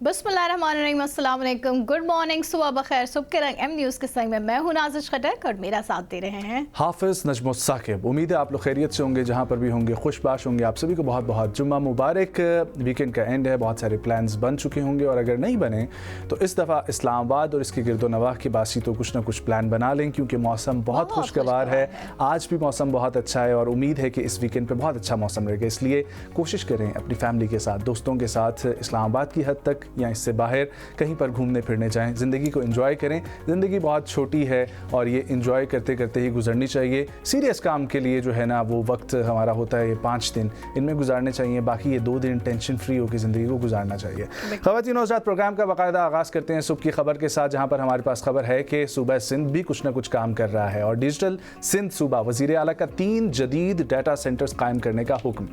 बिस्मिल्लाहिर्रहमानिर्रहीम, अस्सलाम वालेकुम, गुड मॉर्निंग, सुबह बखैर। सुबह के रंग एम न्यूज़ के संग में मैं हूं नाज़िश खटक और मेरा साथ दे रहे हैं हाफिज़ नजमुत साकिब। उम्मीद है आप लोग खैरियत से होंगे, जहाँ पर भी होंगे खुशबाश होंगे। आप सभी को बहुत बहुत जुम्मा मुबारक। वीकेंड का एंड है, बहुत सारे प्लान्स बन चुके होंगे और अगर नहीं बने तो इस दफ़ा इस्लामाबाद और इसके गिरदो नवाह की बासी तो कुछ ना कुछ प्लान बना लें, क्योंकि मौसम बहुत खुशगवार है। आज भी मौसम बहुत अच्छा है और उम्मीद है कि इस वीकेंड पर बहुत अच्छा मौसम रहेगा। इसलिए कोशिश करें अपनी फैमिली के साथ, दोस्तों के साथ इस्लामाबाद की हद तक या इससे बाहर कहीं पर घूमने फिरने जाएं। ज़िंदगी को एंजॉय करें। ज़िंदगी बहुत छोटी है और ये एंजॉय करते करते ही गुजरनी चाहिए। सीरियस काम के लिए जो है ना वो वक्त हमारा होता है ये 5 दिन, इनमें गुजारने चाहिए। बाकी ये 2 दिन टेंशन फ्री होकर ज़िंदगी को गुजारना चाहिए। ख़वातीन और हज़रात, प्रोग्राम का बाकायदा आगाज़ करते हैं सुबह की खबर के साथ, जहाँ पर हमारे पास खबर है कि सूबा सिंध भी कुछ ना कुछ काम कर रहा है और डिजिटल सिंध सूबा वज़ीर आला का 3 जदीद डाटा सेंटर्स कायम करने का हुक्म।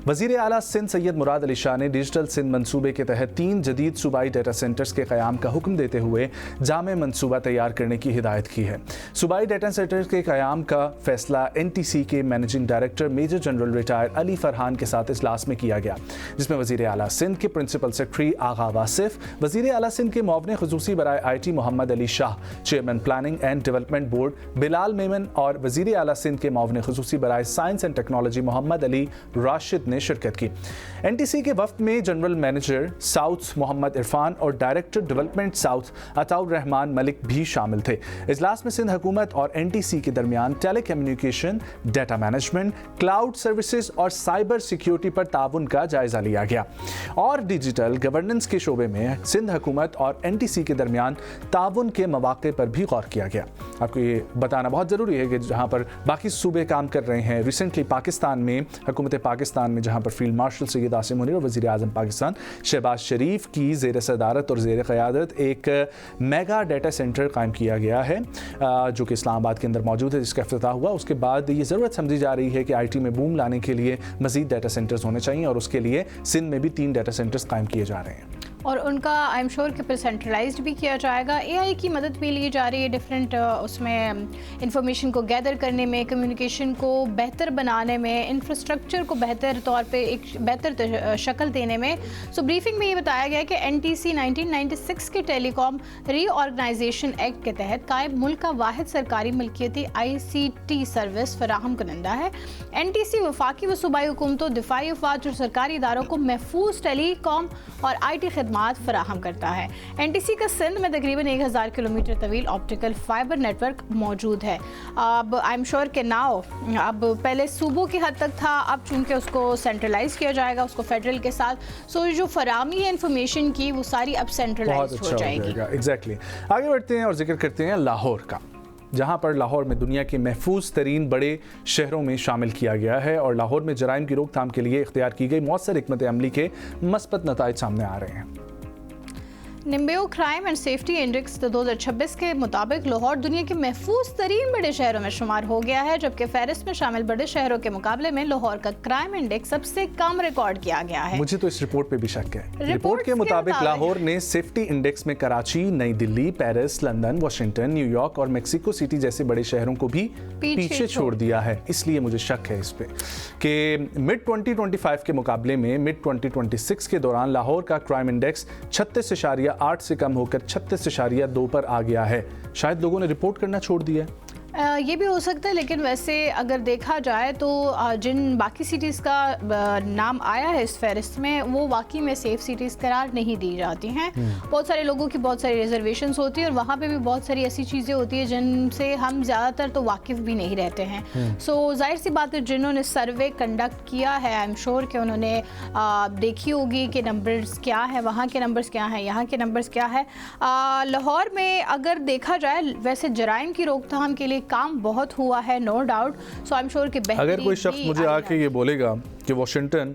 वज़ीर आला सिंध सैयद मुराद अली शाह ने डिजिटल सिंध मनसूबे के तहत 3 जदीद सूबाई डाटा सेंटर्स के क़याम का हुक्म देते हुए जामे मनसूबा तैयार करने की हिदायत की है। सूबाई डाटा सेंटर्स के क़याम का फैसला NTC के managing director major general retire Ali Farhan के साथ इजलास में किया गया, जिसमें वज़ीर आला सिंध के प्रिंसिपल सेक्रेटरी आगा वासिफ, वज़ीर आला सिंध के मुआविन ख़ुसूसी बराए IT Mohammad Ali Shah, chairman planning and development board Bilal Memon और वज़ीर आला सिंध के मुआविन ख़ुसूसी बराए science and technology Mohammad Ali Rashid ने शिरकत की। NTC के वफ्द में general manager south Mohammad Irfan और director development south Ataur Rahman Malik भी शामिल थे। इजलास में सिंध हुकूमत और NTC के दरमियान telecommunication, data management, cloud services और साइबर सिक्योरिटी पर ताउन का जायजा लिया गया और डिजिटल गवर्नेंस के शोबे में सिंध हुकूमत और NTC के दरमियान ताउन के मौके पर भी गौर किया गया। आपको ये बताना बहुत ज़रूरी है कि जहाँ पर बाकी सूबे काम कर रहे हैं, रिसेंटली पाकिस्तान में हुकूमत पाकिस्तान में जहाँ पर फील्ड मार्शल सैयद आसिम मुनीर और वज़ीर आज़म पाकिस्तान शहबाज शरीफ की ज़ेर सदारत और ज़ेर क़यादत एक मेगा डाटा सेंटर कायम किया गया है, जो कि इस्लामाबाद के अंदर मौजूद है, जिसका इफ्तिताह हुआ। उसके बाद ये ज़रूरत समझी जा रही है कि IT में बूम लाने के लिए मज़ीद डाटा सेंटर्स होने चाहिए और उसके लिए सिंध में भी 3 डाटा सेंटर्स कायम किए जा रहे हैं और उनका आई एम श्योर कि फिर सेंट्रलाइज्ड भी किया जाएगा। AI की मदद भी ली जा रही है डिफरेंट उसमें इंफॉर्मेशन को गैदर करने में, कम्युनिकेशन को बेहतर बनाने में, इंफ्रास्ट्रक्चर को बेहतर तौर पे एक बेहतर शक्ल देने में। सो ब्रीफिंग में ये बताया गया कि NTC 1996 के टेलीकॉम रीऑर्गेनाइजेशन एक्ट के तहत कायम मुल्क का वाहिद सरकारी मिल्कियती ICT सर्विस फराहम करंदा है। NTC वफाकी व सूबाई हुकूमतों, दिफाई अफवाज और सरकारी इदारों को महफूज टेलीकॉम और IT खदमात फराहम करता है। NTC का सिंध में तकरीबन 1000 किलोमीटर तवील ऑप्टिकल फाइबर नेटवर्क मौजूद है। अब आई एम श्योर के नाउ अब पहले सूबों की हद तक था, अब चूंकि उसको सेंट्रलाइज किया जाएगा, उसको फेडरल के साथ, सो जो फराहमी है इन्फॉर्मेशन की वो सारी अब सेंट्रलाइज हो जाएगी। एग्जैक्टली। आगे बढ़ते हैं और जिक्र करते हैं लाहौर का, जहाँ पर लाहौर में दुनिया के महफूज तरीन बड़े शहरों में शामिल किया गया है और लाहौर में जराइम की रोकथाम के लिए इख्तियार की गई मौसर हिकमत अमली के मस्बत नताइज सामने आ रहे हैं। निम्बियो क्राइम एंड सेफ्टी इंडेक्स 2026 के मुताबिक लाहौर दुनिया के महफूज तरीन बड़े शहरों में शुमार हो गया है, जबकि फहरिस्त में शामिल बड़े शहरों के मुकाबले में लाहौर का क्राइम इंडेक्स सबसे कम रिकॉर्ड किया गया है। मुझे तो इस रिपोर्ट पे भी शक है। रिपोर्ट के मुताबिक लाहौर ने सेफ्टी इंडेक्स में कराची, नई Delhi, Paris, London, Washington, New York और मेक्सिको सिटी जैसे बड़े शहरों को भी पीछे छोड़ दिया है। इसलिए मुझे शक है इस पे कि मिड 2025 के मुकाबले में मिड 2026 के दौरान लाहौर का क्राइम इंडेक्स 36.8 से कम होकर 36.2 पर आ गया है। शायद लोगों ने रिपोर्ट करना छोड़ दिया है। ये भी हो सकता है, लेकिन वैसे अगर देखा जाए तो जिन बाकी सिटीज़ का नाम आया है इस फहरिस्त में, वो वाकई में सेफ सिटीज़ करार नहीं दी जाती हैं। बहुत सारे लोगों की बहुत सारी रिजर्वेशंस होती है और वहाँ पे भी बहुत सारी ऐसी चीज़ें होती है जिनसे हम ज़्यादातर तो वाकिफ़ भी नहीं रहते हैं। सो जाहिर सी बात है, जिन्होंने सर्वे कंडक्ट किया है, आई एम श्योर कि उन्होंने देखी होगी कि नंबर्स क्या है, वहाँ के नंबर्स क्या हैं, यहाँ के नंबर्स क्या है। लाहौर में अगर देखा जाए वैसे जराइम की रोकथाम के लिए काम बहुत हुआ है, no doubt. So I am sure कि अगर कोई शख्स मुझे आके ये बोलेगा कि वाशिंगटन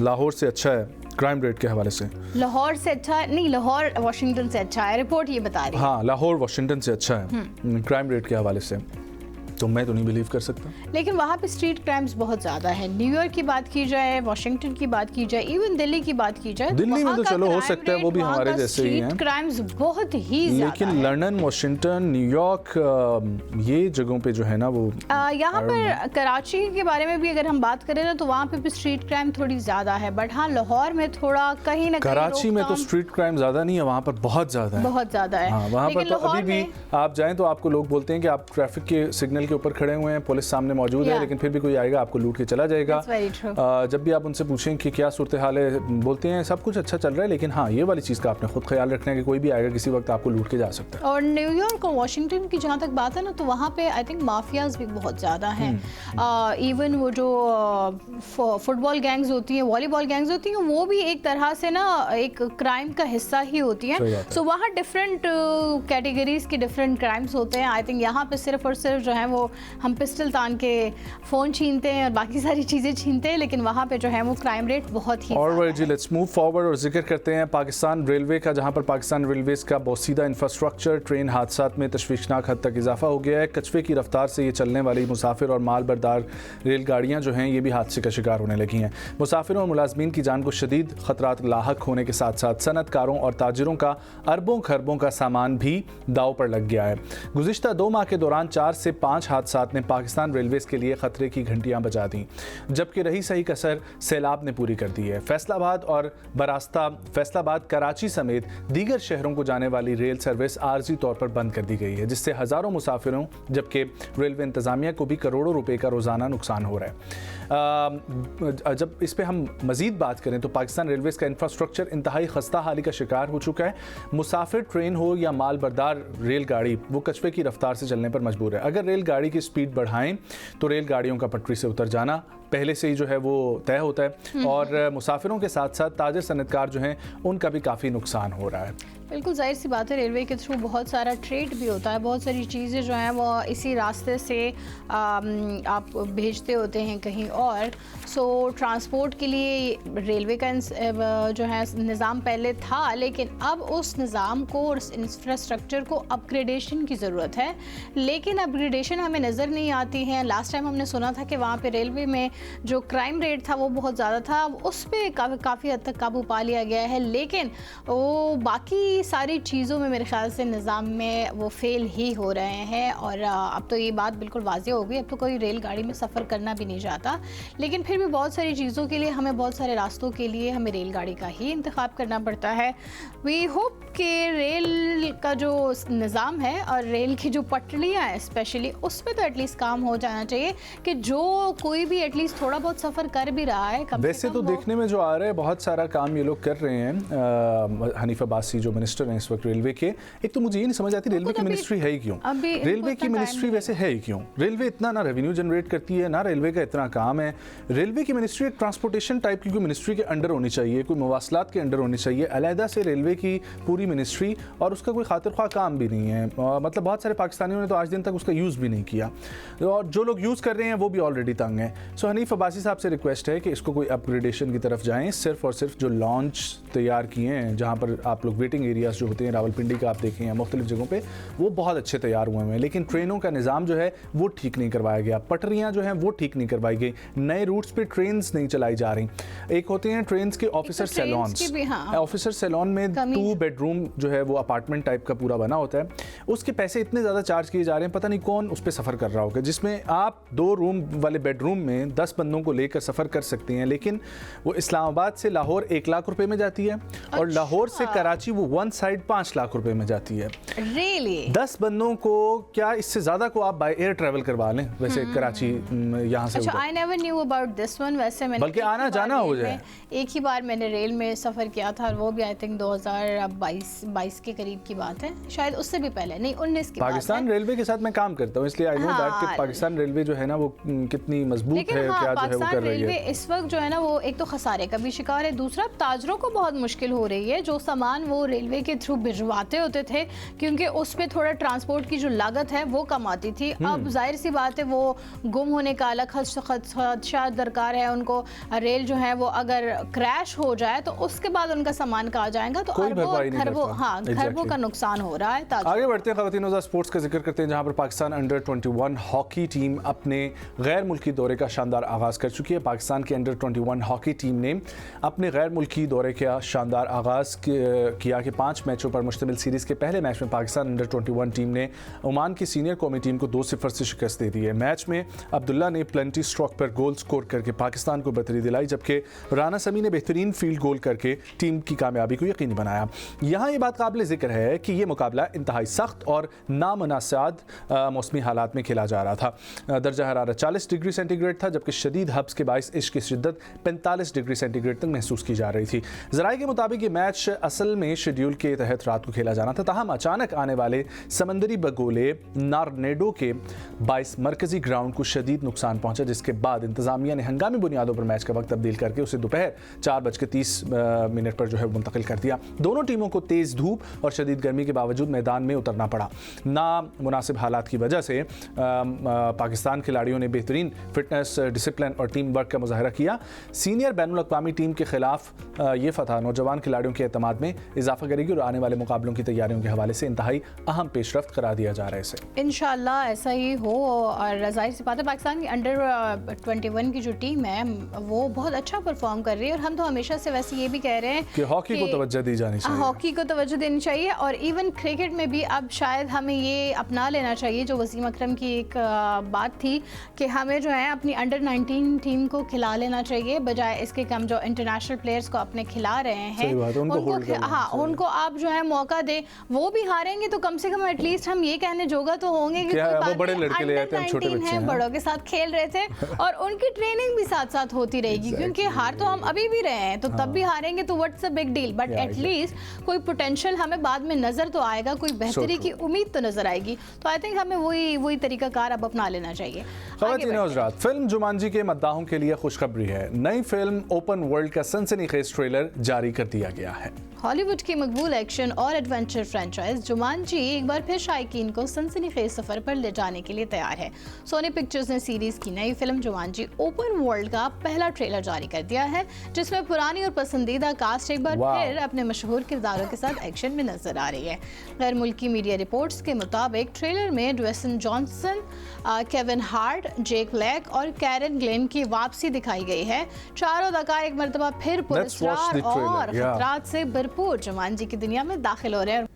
लाहौर से अच्छा है क्राइम रेट के हवाले से, लाहौर से अच्छा नहीं, लाहौर वाशिंगटन से अच्छा है, रिपोर्ट ये बता रही है। हाँ, लाहौर वाशिंगटन से अच्छा है क्राइम रेट के हवाले से, तो मैं तो नहीं बिलीव कर सकता। लेकिन वहाँ पे स्ट्रीट क्राइम्स बहुत ज़्यादा है। न्यूयॉर्क की बात की जाए, वाशिंगटन की बात की जाए, इवन दिल्ली की बात की जाए, दिल्ली में तो चलो हो सकता है, वो भी हमारे जैसे ही हैं। क्राइम्स बहुत ही ज़्यादा लेकिन है। लंदन, वाशिंगटन, न्यूयॉर्क, ये जगहों पे जो है ना वो यहाँ पर कराची के बारे में भी अगर हम बात करें ना तो वहाँ पे भी स्ट्रीट क्राइम थोड़ी ज़्यादा है। बट हाँ, लाहौर में थोड़ा कहीं ना कहीं कराची में तो स्ट्रीट क्राइम ज़्यादा नहीं है, वहाँ पर बहुत ज़्यादा है, बहुत ज़्यादा है। हाँ, वहाँ पर तो अभी भी आप जाएं तो आपको लोग बोलते हैं कि आप ट्रैफिक के सिग्नल के ऊपर खड़े हुए हैं, पुलिस सामने मौजूद है, लेकिन फिर भी कोई आएगा आपको लूट के चला जाएगा। जब भी आप उनसे पूछें कि क्या सूरत हाल है, बोलते हैं सब कुछ अच्छा चल रहा है, लेकिन हाँ, ये वाली चीज़ का आपने खुद ख्याल रखना है कि कोई भी आएगा किसी वक्त आपको लूट के जा सकता है। और न्यूयॉर्क और वाशिंगटन की जहाँ तक बात है ना, तो वहाँ पे आई थिंक माफियाज भी बहुत ज़्यादा हैं। इवन वो जो फुटबॉल गैंग्स होती हैं, वॉलीबॉल गैंग्स होती हैं, वो भी एक तरह से ना एक क्राइम का हिस्सा ही होती हैं। सो वहाँ डिफरेंट कैटेगरीज के डिफरेंट क्राइम्स होते हैं। आई थिंक यहाँ पे सिर्फ और सिर्फ जो है वो हम पिस्टल तान के फ़ोन छीनते हैं और बाकी सारी चीज़ें छीनते हैं, लेकिन वहाँ पे जो है वो क्राइम रेट बहुत ही और जी लेट्स मूव फॉरवर्ड और जिक्र करते हैं पाकिस्तान रेलवे का, जहाँ पर पाकिस्तान रेलवेज़ का बोसीदा इंफ्रास्ट्रक्चर ट्रेन हादसात में तशवीशनाक हद तक इजाफा हो गया है। कछुए की रफ्तार से ये चलने वाली मुसाफिर और माल बरदार रेलगाड़ियाँ जो हैं ये भी हादसे का शिकार होने लगी हैं। मुसाफिरों और मुलाजमीन की जान को शदीद खतरात लाहक होने के साथ साथ सनतकारों और ताजिरों का अरबों खरबों का सामान भी दाव पर लग गया है। गुज़िश्ता 2 माह के दौरान 4 से 5 हादसात ने पाकिस्तान रेलवेज़ के लिए खतरे की घंटियां बजा दी, जबकि रही सही कसर सैलाब ने पूरी कर दी है। फैसलाबाद और बरास्ता, फैसलाबाद, कराची समेत दीगर शहरों को जाने वाली रेल सर्विस आर्जी तौर पर बंद कर दी गई है, जिससे हज़ारों मुसाफिरों जबकि रेलवे इंतज़ामिया को भी करोड़ों रुपए का रोज़ाना नुकसान हो रहा है। जब इस पर हम मज़ीद बात करें तो पाकिस्तान रेलवेज़ का इंफ्रास्ट्रक्चर इंतहाई खस्ता हाली का शिकार हो चुका है। मुसाफिर ट्रेन हो या माल बरदार रेलगाड़ी, वो कछुए की रफ्तार से चलने पर मजबूर है। अगर रेलगाड़ी की स्पीड बढ़ाएं तो रेलगाड़ियों का पटरी से उतर जाना पहले से ही जो है वो तय होता है, और मुसाफिरों के साथ साथ ताजिर सनतकार जो हैं उनका भी काफ़ी नुकसान हो रहा है। बिल्कुल जाहिर सी बात है, रेलवे के थ्रू बहुत सारा ट्रेड भी होता है, बहुत सारी चीज़ें जो हैं वो इसी रास्ते से आप भेजते होते हैं कहीं और। सो ट्रांसपोर्ट के लिए रेलवे का जो है निज़ाम पहले था, लेकिन अब उस निज़ाम को और इंफ्रास्ट्रक्चर को अपग्रेडेशन की ज़रूरत है, लेकिन अपग्रेडेशन हमें नज़र नहीं आती है। लास्ट टाइम हमने सुना था कि वहाँ पे रेलवे में जो क्राइम रेट था वो बहुत ज़्यादा था, उस पर काफ़ी हद तक काबू पा लिया गया है, लेकिन वो बाकी सारी चीज़ों में मेरे ख्याल से निज़ाम में वो फेल ही हो रहे हैं। और अब तो ये बात बिल्कुल वाज़ेह हो गई, अब तो कोई रेलगाड़ी में सफ़र करना भी नहीं चाहता, लेकिन फिर भी बहुत सारी चीज़ों के लिए हमें, बहुत सारे रास्तों के लिए हमें रेलगाड़ी का ही इंतखाब करना पड़ता है। वी होप कि रेल का जो निज़ाम है और रेल की जो पटरियाँ हैं स्पेशली, उस पर तो एटलीस्ट काम हो जाना चाहिए कि जो कोई भी एटलीस्ट थोड़ा बहुत सफ़र कर भी रहा है। वैसे तो देखने में जो आ रहा है बहुत सारा काम ये लोग कर रहे हैं। हनीफ अब्बासी जो मिनिस्टर हैं इस वक्त रेलवे के, एक तो मुझे ये नहीं समझ आती रेलवे की मिनिस्ट्री है ही क्यों। रेलवे की मिनिस्ट्री वैसे है ही क्यों? रेलवे इतना ना रेवेन्यू जनरेट करती है, ना रेलवे का इतना काम है। रेलवे की मिनिस्ट्री एक ट्रांसपोर्टेशन टाइप की कोई मिनिस्ट्री के अंडर होनी चाहिए, कोई मवासलात के अंडर होनी चाहिए, अलहदा से रेलवे की पूरी मिनिस्ट्री, और उसका कोई खातिर ख्वाह काम भी नहीं है। मतलब बहुत सारे पाकिस्तानियों ने तो आज दिन तक उसका यूज़ भी नहीं किया, और जो लोग यूज़ कर रहे हैं वो भी ऑलरेडी तंग हैं। सो हनीफ अब्बासी साहब से रिक्वेस्ट है कि इसको कोई अपग्रेडेशन की तरफ जाएँ। सिर्फ और सिर्फ जो लॉन्च तैयार किए हैं, जहाँ पर आप लोग वेटिंग एरियाज जो होते हैं, रावलपिंडी का आप देखें या मुख्तलिफ जगहों पे, वो बहुत अच्छे तैयार हुए हैं, लेकिन ट्रेनों का निज़ाम जो है वो ठीक नहीं करवाया गया, पटरियाँ जो हैं वो ठीक नहीं करवाई गई, नए रूट्स पे ट्रेन्स नहीं चलाई जा रही। एक होते हैं ट्रेन्स के ऑफिसर सैलॉन्स, ऑफिसर सैलॉन में 2 बेडरूम जो है वो अपार्टमेंट टाइप का पूरा बना होता है, उसके पैसे इतने ज़्यादा चार्ज किए जा रहे हैं, पता नहीं कौन उस पर सफ़र कर रहा होगा, जिसमें आप 2 रूम वाले बेडरूम में 10 बंदों को लेकर सफ़र कर सकते हैं, लेकिन वो इस्लामाबाद से लाहौर 1 लाख रुपए में जाती है, और लाहौर से कराची वो वन साइड 5 लाख रुपए में जाती है। Really? 10 बंदों को क्या, इससे ज़्यादा को आप बाय एयर ट्रैवल करवा लें वैसे कराची यहाँ से। अच्छा, I never knew about this one। वैसे मैंने बल्कि आना जाना हो जाए, एक ही बार मैंने रेल में सफ़र किया था, और वो भी आई थिंक 2022 के करीब की बात है, शायद उससे भी पहले, नहीं 19 की बात है। पाकिस्तान रेलवे के साथ मैं काम करता हूँ, इसलिए आई नो दैट कि पाकिस्तान रेलवे जो है ना वो कितनी मजबूत है, क्या जो है वो कर रही रेलवे है। इस वक्त जो है ना वो एक तो खसारे का भी शिकार है, दूसरा ताजरों को बहुत मुश्किल हो रही है। जो सामान वो रेलवे के थ्रू भिजवाते होते थे क्योंकि उस पर थोड़ा ट्रांसपोर्ट की जो लागत है वो कम आती थी, अब जाहिर सी बात है वो गुम होने का अलग खदशा दरकार है उनको। रेल जो है वो अगर क्रैश हो जाए तो उसके बाद उनका सामान कहाँ जाएगा, तो खरबों का नुकसान हो रहा है। आगे बढ़ते हैं, ख़वातीन स्पोर्ट्स का जिक्र करते हैं जहां पर पाकिस्तान अंडर 21 हॉकी टीम अपने गैर मुल्की दौरे का शानदार आगाज़ कर चुकी है। पाकिस्तान की अंडर 21 हॉकी टीम ने अपने गैर मुल्की दौरे का शानदार आगाज़ किया कि 5 मैचों पर मुश्तमिल सीरीज़ के पहले मैच में पाकिस्तान अंडर 21 टीम ने ओमान की सीनियर कौमी टीम को 2-0 से शिकस्त दे दी है। मैच में अब्दुल्ला ने प्लेंटी स्ट्रोक पर गोल स्कोर करके पाकिस्तान को बरतरी दिलाई, जबकि राना समी ने बेहतरीन फील्ड गोल करके टीम की कामयाबी को यकीनी बनाया। यहाँ ये बात काबिल जिक्र है कि ये मुकाबला इंतहाई सख्त और नामुनासिब मौसमी हालात में खेला जा रहा था। दर्जा हरारत 40 डिग्री सेंटीग्रेड था, जबकि शदीद हब्स के बायस इश्क की शिद्दत 45 डिग्री सेंटीग्रेड तक महसूस की जा रही थी। ज़राए के मुताबिक ये मैच असल में शेड्यूल के तहत रात को खेला जाना था, ताहम अचानक आने वाले समंदरी बगोले नारनेडो के बायस मरकजी ग्राउंड को शदीद नुकसान पहुंचा, जिसके बाद इंतजामिया ने हंगामी बुनियादों पर मैच का वक्त तब्दील करके उसे दोपहर 4:30 पर जो है मुंतकिल कर दिया। दोनों टीमों को तेज़ धूप और शदीद गर्मी के बावजूद मैदान में उतरना पड़ा। ना मुनासिब हालात की वजह से पाकिस्तान खिलाड़ियों ने बेहतरीन फिटनेस, डिसिप्लिन और टीम वर्क का मुजाहरा किया। सीनियर बैनुल अक़वामी टीम के खिलाफ ये फतह नौजवान खिलाड़ियों के एतमाद में इजाफा करेगी और आने वाले मुकाबलों की तैयारियों के हवाले से इंतहाई अहम पेशरफ्त करार दिया जा रहा है इसे। इंशाल्लाह ऐसा ही हो। और जाहिर सी बात है पाकिस्तान की अंडर 21 की जो टीम है वो बहुत अच्छा परफॉर्म कर रही है, और हम तो हमेशा से वैसे ये भी कह रहे हैं कि हॉकी को तवज्जो दी जानी चाहिए, हॉकी को तवज्जो देनी चाहिए। और इवन क्रिकेट में भी अब शायद हमें ये अपना लेना चाहिए जो वसीम अकरम की एक बात थी कि हमें जो है अपनी अंडर 19 टीम को खिला लेना चाहिए, बजाय इसके कि हम जो इंटरनेशनल प्लेयर्स को अपने खिला रहे हैं उनको आप जो है मौका दे। वो भी हारेंगे तो कम से कम एटलीस्ट हम ये कहने जोगा तो होंगे कि वो बड़े लड़के ले आते हैं, हम छोटे बच्चे हैं, बड़ों के साथ खेल रहे थे और उनकी ट्रेनिंग भी साथ साथ होती रहेगी, क्योंकि हार तो हम अभी भी रहे हैं, तो तब भी हारेंगे तो what's a big deal, but at least कोई पोटेंशियल हमें बाद में नजर तो आएगा, कोई बेहतरी की उम्मीद तो नजर आएगी। तो आई थिंक हमें वही तरीकाकार अब अपना लेना चाहिए। ख़वातीन और हज़रात, फिल्म जुमांजी के मद्दाहों के लिए खुशखबरी है। नई फिल्म ओपन वर्ल्ड का सनसनीखेज ट्रेलर जारी कर दिया गया है। हॉलीवुड की मकबूल एक्शन और एडवेंचर फ्रेंचाइज जुमांजी एक बार फिर शायकीन को सनसनीखेज सफर पर ले जाने के लिए तैयार है। सोनी पिक्चर्स ने सीरीज की नई फिल्म जुमांजी ओपन वर्ल्ड का पहला ट्रेलर जारी कर दिया है, जिसमें पुरानी और पसंदीदा कास्ट एक बार फिर अपने मशहूर किरदारों के साथ एक्शन में नजर आ रही है। गैर मुल्की मीडिया रिपोर्ट्स के मुताबिक ट्रेलर में ड्वेसन जॉनसन, केविन हार्ट, जेक ब्लैक और कैरन ग्लेन की वापसी दिखाई गई है। चारों अदाकार एक मरतबा फिर पुरस्कार और खतरात से भरपूर जुमांजी की दुनिया में दाखिल हो रहे हैं।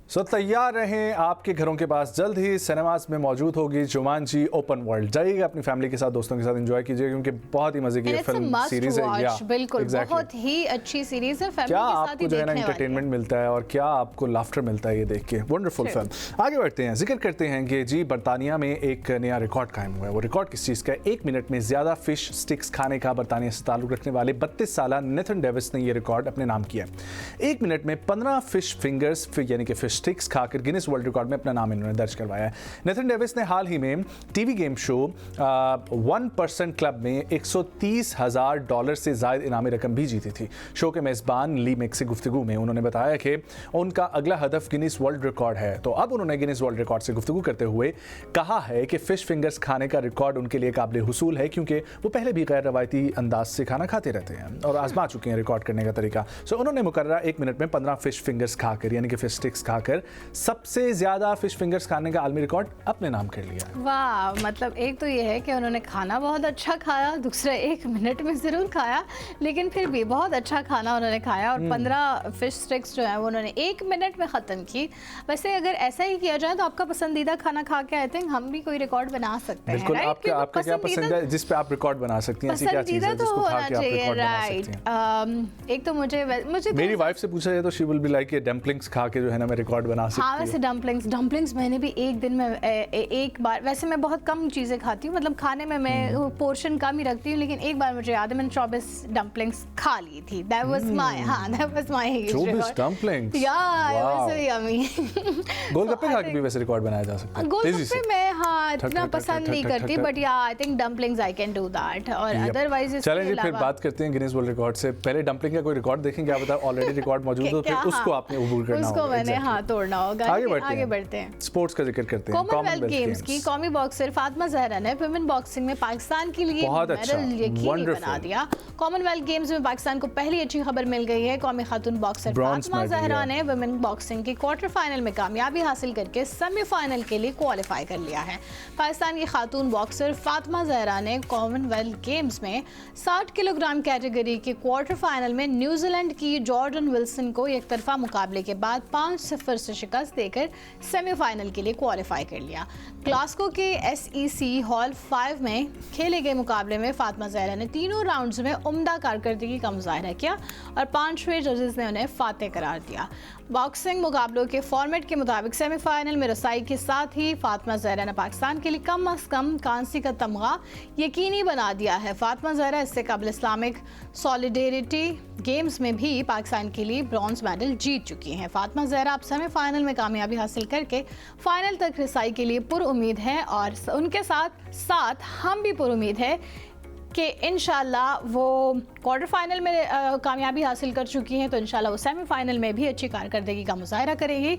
तैयार रहें, आपके घरों के पास जल्द ही सिनेमास में मौजूद होगी जुमांजी ओपन वर्ल्ड। जाइएगा अपनी फैमिली के साथ, दोस्तों के साथ एंजॉय कीजिए, क्योंकि बहुत ही मजे की फिल्म सीरीज है। बिल्कुल, बहुत ही अच्छी सीरीज है। क्या आपको जो है ना एंटरटेनमेंट मिलता है और क्या आपको लाफ्टर मिलता है ये देख के, वंडरफुल फिल्म। आगे बढ़ते हैं, जिक्र करते हैं कि जी बरतानिया में एक नया रिकॉर्ड कायम हुआ है। वो रिकॉर्ड किस चीज़ का है? 1 मिनट में ज़्यादा फिश स्टिक्स खाने का बरतानिया से ताल्लुक रखने वाले 32 साला नेथन डेविस ने ये रिकॉर्ड अपने नाम किया। 1 मिनट में 15 फिश फिंगर्स यानी कि फिश स्टिक्स खाकर गिनीज वर्ल्ड रिकॉर्ड में अपना नाम इन्होंने दर्ज करवाया है। नेथन डेविस ने हाल ही में टीवी गेम शो 1% क्लब में $130,000 से ज़ायद इनामी रकम भी जीती थी। शो के मेज़बान ली मेक से गुफ्तगू में उन्होंने बताया कि उनका अगला हदफ गिनीज वर्ल्ड रिकॉर्ड है। तो अब उन्होंने गिनीज वर्ल्ड रिकॉर्ड से गुफ्तगू करते हुए कहा है कि फिश फिंगर्स खाने का रिकॉर्ड उनके लिए काबिल हुसूल है, क्योंकि वो पहले भी गैर रवायती अंदाज से खाना खाते रहते हैं और आजमा चुके हैं रिकॉर्ड करने का तरीका। सो उन्होंने मुकर्ररा 1 मिनट में 15 फिश फिंगर्स खाकर यानी कि फिश स्टिक्स खाकर सबसे ज्यादा फिश फिंगर्स खाने का आलमी रिकॉर्ड अपने नाम कर लिया। वाह, मतलब एक तो ये है कि उन्होंने खाना बहुत अच्छा खाया, दूसरा 1 मिनट में जरूर खाया, लेकिन फिर भी बहुत अच्छा खाना उन्होंने खाया और 15 फिश स्टिक्स जो है वो उन्होंने 1 मिनट में ख़त्म की। वैसे अगर ऐसा ही किया जाए तो आपका पसंदीदा खाना खा के आई थिंक हम भी कोई रिकॉर्ड बना सकते हैं। बिल्कुल, आपका क्या पसंद है जिस पे आप रिकॉर्ड बना सकती हैं? ऐसी क्या चीज़ है जिसको खा के आप रिकॉर्ड बना सकती हैं? एक तो मुझे मेरी वाइफ से पूछा जाए तो शी विल बी लाइक ये डम्पलिंग्स खा के जो है ना मैं रिकॉर्ड रिकॉर्ड बना सकती हाँ, वैसे डम्पलिंग्स मैंने भी एक दिन में एक बार, वैसे मैं बहुत कम चीज़ें खाती हूँ, मतलब खाने में मैं पोर्शन कम ही रखती हूँ, लेकिन एक बार मुझे याद है मैंने 24 डम्पलिंग्स खा ली थी। दैट वाज माय 24 डम्पलिंग्स, गोलगप्पे खा के भी वैसे रिकॉर्ड बनाया जा सकता है। गोलगप्पे मैं हाँ इतना पसंद नहीं करती, बट या I think dumplings I can do that. और अदरवाइज चलें जी, फिर बात करते हैं गिनीज वर्ल्ड रिकॉर्ड से। पहले डम्पलिंग का कोई रिकॉर्ड देखेंगे, क्या पता ऑलरेडी रिकॉर्ड मौजूद हो, फिर उसको आपने अबूल करना होगा, उसको मैंने हाँ तोड़ना होगा। आगे बढ़ते हैं, स्पोर्ट्स का जिक्र करते हैं। कॉमनवेल्थ गेम्स की कौमी बॉक्सर फातिमा जहरा ने वुमेन बॉक्सिंग में पाकिस्तान के लिए मेडल यकीनी बना दिया। कॉमनवेल्थ गेम्स में पाकिस्तान को पहली अच्छी खबर मिल गई है। कौमी खातून बॉक्सर फातिमा जहरा ने वुमेन बॉक्सिंग के क्वार्टर फाइनल में कामयाबी हासिल करके सेमीफाइनल के लिए क्वालिफाई कर लिया है। पाकिस्तान की खातून बॉक्सर फातिमा जहरा ने कॉमनवेल्थ गेम्स में 60 किलोग्राम कैटेगरी के क्वार्टर फाइनल में न्यूजीलैंड की जॉर्डन विल्सन को एक तरफा मुकाबले के बाद 5-0 से शिकस्त देकर सेमीफाइनल के लिए क्वालिफाई कर लिया। ग्लासगो के SEC हॉल 5 में खेले गए मुकाबले में फातिमा जहरा ने तीनों राउंड्स में उम्दा कारकर्दगी का मुजाहरा किया और 5वें जजेस ने उन्हें फातेह करार दिया। बॉक्सिंग मुकाबलों के फॉर्मेट के मुताबिक सेमीफाइनल में रसाई के साथ ही फातिमा जहरा ने पाकिस्तान के लिए कम अज़ कम कांसी का तमगा यकीनी बना दिया है। फातिमा जहरा इससे कबल इस्लामिक सॉलिडेरिटी गेम्स में भी पाकिस्तान के लिए ब्रॉन्ज मेडल जीत चुकी हैं। फातिमा जहरा अब सेमीफाइनल में कामयाबी हासिल करके फाइनल तक रसाई के लिए पुरुमीद है और उनके साथ साथ हम भी पुरुमीद है कि इंशाल्लाह वो क्वार्टर फाइनल में कामयाबी हासिल कर चुकी हैं, तो इंशाल्लाह वो सेमीफाइनल में भी अच्छी कारकर्दगी का मुजाहरा करेंगी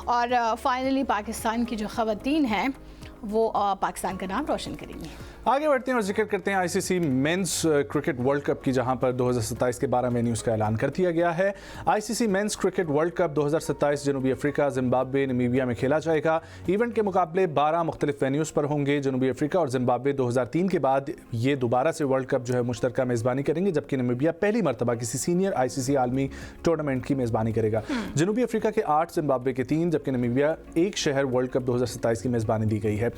और फाइनली पाकिस्तान की जो ख़वातीन हैं वो पाकिस्तान का नाम रोशन करेंगी। आगे बढ़ते हैं और जिक्र करते हैं ICC men's cricket world cup की, जहां पर 2027 के 12 वेन्यूज़ का ऐलान कर दिया गया है। ICC men's cricket world cup 2027 जनूबी अफ्रीका, जिम्बाब्वे, नमीबिया में खेला जाएगा। इवेंट के मुकाबले 12 मुख्तलिफ वेन्यूज़ पर होंगे। जनूबी अफ्रीका और जिम्बाब्वे 2003 के बाद ये दोबारा से वर्ल्ड कप जो है मुश्तरका मेज़बानी करेंगे, जबकि नमीबिया पहली मरतबा किसी सीनियर ICC आलमी टूर्नामेंट की मेज़बानी करेगा। जनूबी अफ्रीका के 8, जिम्बाब्वे के 3, जबकि नमीबिया एक शहर वर्ल्ड कप 2027 की मेज़बानी दी गई है।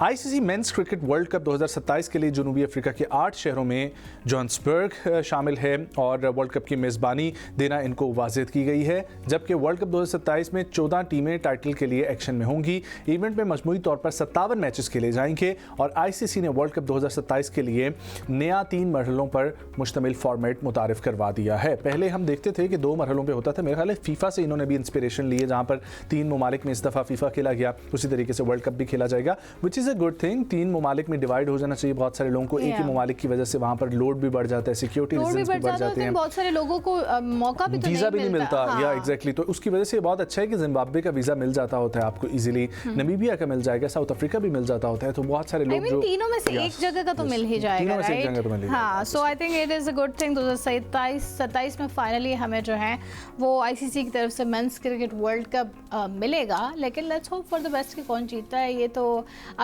ICC men's cricket world cup 2027 के लिए जनूबी अफ्रीका के 8 शहरों में जोहान्सबर्ग शामिल है और वर्ल्ड कप की मेज़बानी देना इनको वाज़ेद की गई है, जबकि वर्ल्ड कप 2027 में 14 टीमें टाइटल के लिए एक्शन में होंगी। इवेंट में मजमूई तौर पर 57 मैचेस खेले जाएंगे और ICC ने वर्ल्ड कप 2027 के लिए नया 3 मरहलों पर मुश्तमिल फॉर्मेट मुतारिफ करवा दिया है। पहले हम देखते थे कि 2 मरहलों पर होता था, मेरे ख्याल है फीफा से इन्होंने भी इंस्पिरेशन ली है, जहाँ पर 3 ममालिक में इस दफ़ा फीफा खेला गया, उसी तरीके से वर्ल्ड कप भी खेला जाएगा, which is a good thing. 3 ममालिक में डिवाइड हो जाना चाहिए। बहुत सारे लोगों को एक ही ममालिक की वजह से वहाँ पर लोड भी बढ़ जाता है, सिक्योरिटी रीजंस भी बढ़ जाते हैं, बहुत सारे लोगों को मौका भी वीज़ा भी नहीं मिलता। या एग्जैक्टली, तो उसकी वजह से बहुत अच्छा है कि जिम्बाब्वे का वीज़ा मिल जाता होता है आपको इजीली, नमीबिया का मिल जाएगा, साउथ अफ्रीका भी मिल जाता होता है, तो बहुत सारे लोग जो तीनों में से एक जगह का तो मिल ही जाएगा, राइट? हाँ, so I think it is a good thing. 2027 में फाइनली हमें जो है वो ICC की तरफ से मेंस क्रिकेट वर्ल्ड कप मिलेगा, लेकिन let's hope for the best कि कौन जीतता है। ये तो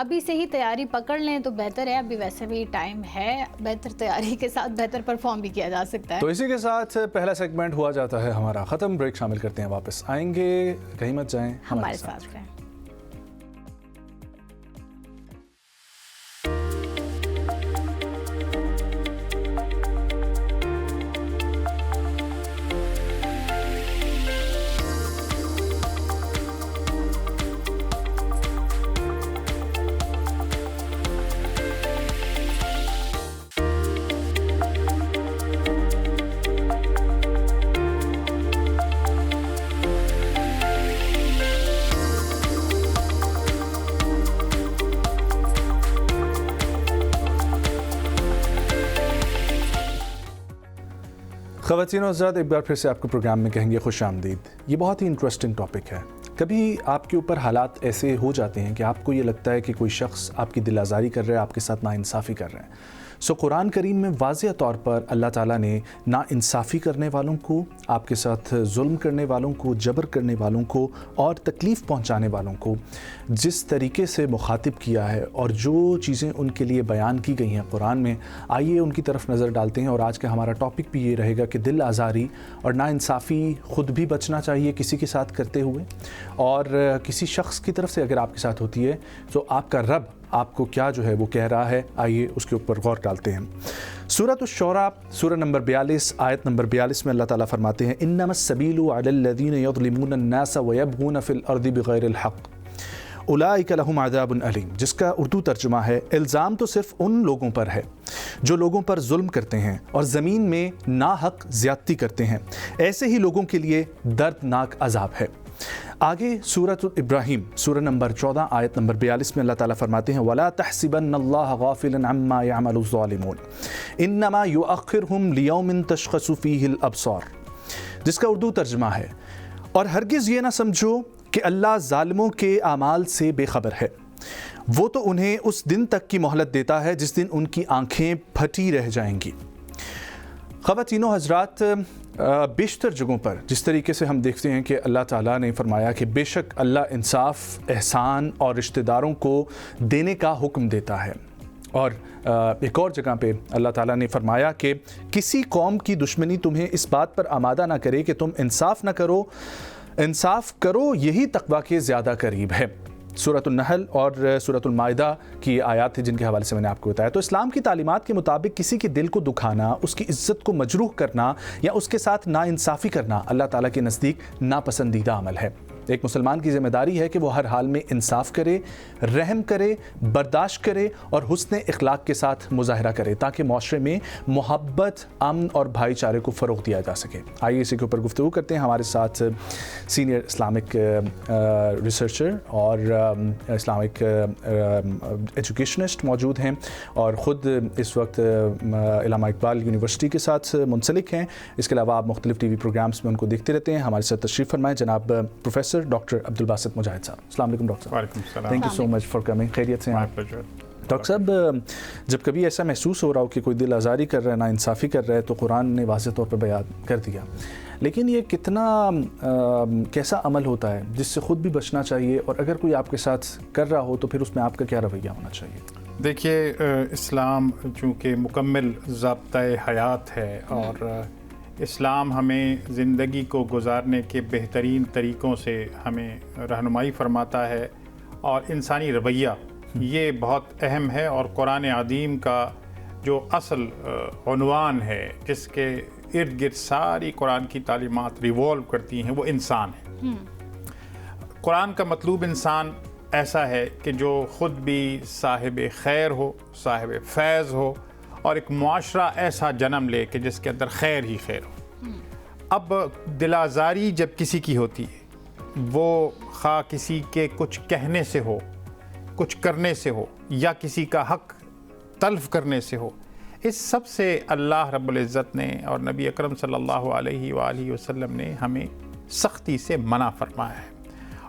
अभी से ही तैयारी पकड़ लें तो बेहतर है, अभी वैसे भी टाइम है, बेहतर तैयारी के साथ बेहतर परफॉर्म भी किया जा सकता है। तो इसी के साथ पहला सेगमेंट हुआ जाता है हमारा ख़त्म। ब्रेक शामिल करते हैं, वापस आएंगे, कहीं मत जाएं, हमारे साथ रहें। ख़वातीन और हज़रात, एक बार फिर से आपको प्रोग्राम में कहेंगे खुश आमदीद। ये बहुत ही इंटरेस्टिंग टॉपिक है। कभी आपके ऊपर हालात ऐसे हो जाते हैं कि आपको ये लगता है कि कोई शख्स आपकी दिल आज़ारी कर रहा है, आपके साथ नाइंसाफ़ी कर रहा है। सो कुरान करीम में वाज़ेह तौर पर अल्लाह ताला ने नाइंसाफ़ी करने वालों को, आपके साथ जुल्म करने वालों को, जबर करने वालों को और तकलीफ़ पहुंचाने वालों को जिस तरीके से मुखातिब किया है और जो चीज़ें उनके लिए बयान की गई हैं कुरान में, आइए उनकी तरफ नज़र डालते हैं। और आज का हमारा टॉपिक भी ये रहेगा कि दिल आज़ारी और नाइंसाफ़ी ख़ुद भी बचना चाहिए किसी के साथ करते हुए, और किसी शख्स की तरफ से अगर आपके साथ होती है तो आपका रब आपको क्या जो है वो कह रहा है, आइए उसके ऊपर गौर डालते हैं। सूरत अश-शुरा सूरह नंबर 42 आयत नंबर 42 में अल्लाह ताला फरमाते हैं, इन्नमस्सबीलु अलल्लज़ीना यज़लिमून अन्नास व यबगून फ़िल अर्दि बिग़ैरिल हक़ उलाइका लहुम अज़ाबुन अलीम, जिसका उर्दू तर्जुमा है, इल्ज़ाम तो सिर्फ उन लोगों पर है जो लोगों पर जुल्म करते हैं और ज़मीन में नाहक ज़्यादती करते हैं, ऐसे ही लोगों के लिए दर्दनाक अज़ाब है। आगे सूरत इब्राहीम सूरह नंबर 14 आयत नंबर 42 में अल्लाह ताला फरमाते हैं, वला तहसिबन्नल्लाह गाफ़िलन अम्मा यअमलुज़्ज़ालिमून इन्नमा युअख़्खिरुहुम लियौमिन तशख़सु फ़ीहिल अब्सार, जिसका उर्दू तर्जुमा है, और हरगिज़ ये ना समझो कि अल्लाह ज़ालिमों के आमाल से बेखबर है, वो तो उन्हें उस दिन तक की मोहलत देता है जिस दिन उनकी आँखें फटी रह जाएंगी। ख़वातीनो हज़रात, बेशतर जगहों पर जिस तरीके से हम देखते हैं कि अल्लाह ताला ने फरमाया कि बेशक अल्लाह इंसाफ, एहसान और रिश्तेदारों को देने का हुक्म देता है, और एक और जगह पे अल्लाह ताला ने फरमाया कि किसी कौम की दुश्मनी तुम्हें इस बात पर आमादा ना करे कि तुम इंसाफ ना करो, इंसाफ करो यही तक़वा के ज़्यादा करीब है। सूरतुल नहल और सूरतुल माइदा की आयत थी जिनके हवाले से मैंने आपको बताया। तो इस्लाम की तालीमात के मुताबिक किसी के दिल को दुखाना, उसकी इज़्ज़त को मजरूह करना या उसके साथ नाइंसाफ़ी करना अल्लाह ताला के नज़दीक नापसंदीदा अमल है। एक मुसलमान की ज़िम्मेदारी है कि वो हर हाल में इंसाफ करे, रहम करे, बर्दाश्त करे और हुस्न इखलाक के साथ मुजाहरा करे, ताकि माशरे में मोहब्बत, अमन और भाईचारे को फ़रोग़ दिया जा सके। आइए इसी के ऊपर गुफ्तगू करते हैं। हमारे साथ सीनियर इस्लामिक रिसर्चर और इस्लामिक एजुकेशनिस्ट मौजूद हैं और ख़ुद इस वक्त इल्लामा इकबाल यूनिवर्सिटी के साथ मुंसलिक हैं। इसके अलावा आप मुख्तलिफ TV प्रोग्राम्स में उनको देखते रहते हैं। हमारे साथ तशरीफ़ फरमाएं जनाब प्रोफेसर डॉक्टर अब्दुल बासित मुजाहिद साहब। अस्सलाम वालेकुम डॉक्टर साहब। वालेकुम सलाम। Thank you so much for coming. खैरियत से हैं आप? डॉक्टर साहब, जब कभी ऐसा महसूस हो रहा हो कि कोई दिल आज़ारी कर रहा है, नाइंसाफ़ी कर रहा है, तो कुरान ने वाज़ेह तौर पर बयान कर दिया, लेकिन ये कितना कैसा अमल होता है जिससे ख़ुद भी बचना चाहिए, और अगर कोई आपके साथ कर रहा हो तो फिर उसमें आपका क्या रवैया होना चाहिए? देखिए, इस्लाम चूँकि मुकम्मल ज़ाब्ता-ए हयात है और इस्लाम हमें ज़िंदगी को गुजारने के बेहतरीन तरीक़ों से हमें रहनुमाई फरमाता है, और इंसानी रवैया ये बहुत अहम है। और कुरान अज़ीम का जो असल उन्वान है, जिसके इर्द गिर्द सारी कुरान की तालीमात रिवॉल्व करती हैं, वो इंसान है। कुरान का मतलूब इंसान ऐसा है कि जो ख़ुद भी साहिब खैर हो, साहिब फैज़ हो, और एक मुआशरा ऐसा जन्म ले कि जिसके अंदर खैर ही खैर हो। अब दिलाज़ारी जब किसी की होती है, वो खा किसी के कुछ कहने से हो, कुछ करने से हो, या किसी का हक तल्फ़ करने से हो, इस सब से अल्लाह रब्बुल इज़्ज़त ने और नबी अकरम सल्लल्लाहु अलैहि वसल्लम ने हमें सख्ती से मना फरमाया है।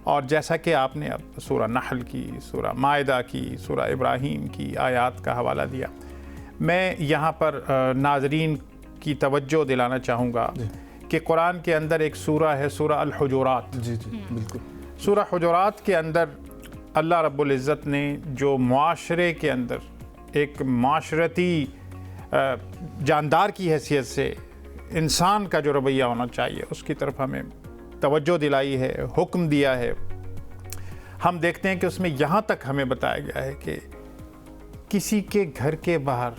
और जैसा कि आपने अब सूरह नहल की, सूरह माइदा की, सूरह इब्राहीम की आयत का हवाला दिया, मैं यहाँ पर नाज़रीन की तवज्जो दिलाना चाहूँगा कि कुरान के अंदर एक सूरह है, सूरह अल-हुजुरात। जी बिल्कुल। सूरह हुजुरात के अंदर अल्लाह रब्बुल इज़्ज़त ने जो मुआशरे के अंदर एक माशरती जानदार की हैसियत से इंसान का जो रवैया होना चाहिए, उसकी तरफ हमें तवज्जो दिलाई है, हुक्म दिया है। हम देखते हैं कि उसमें यहाँ तक हमें बताया गया है कि किसी के घर के बाहर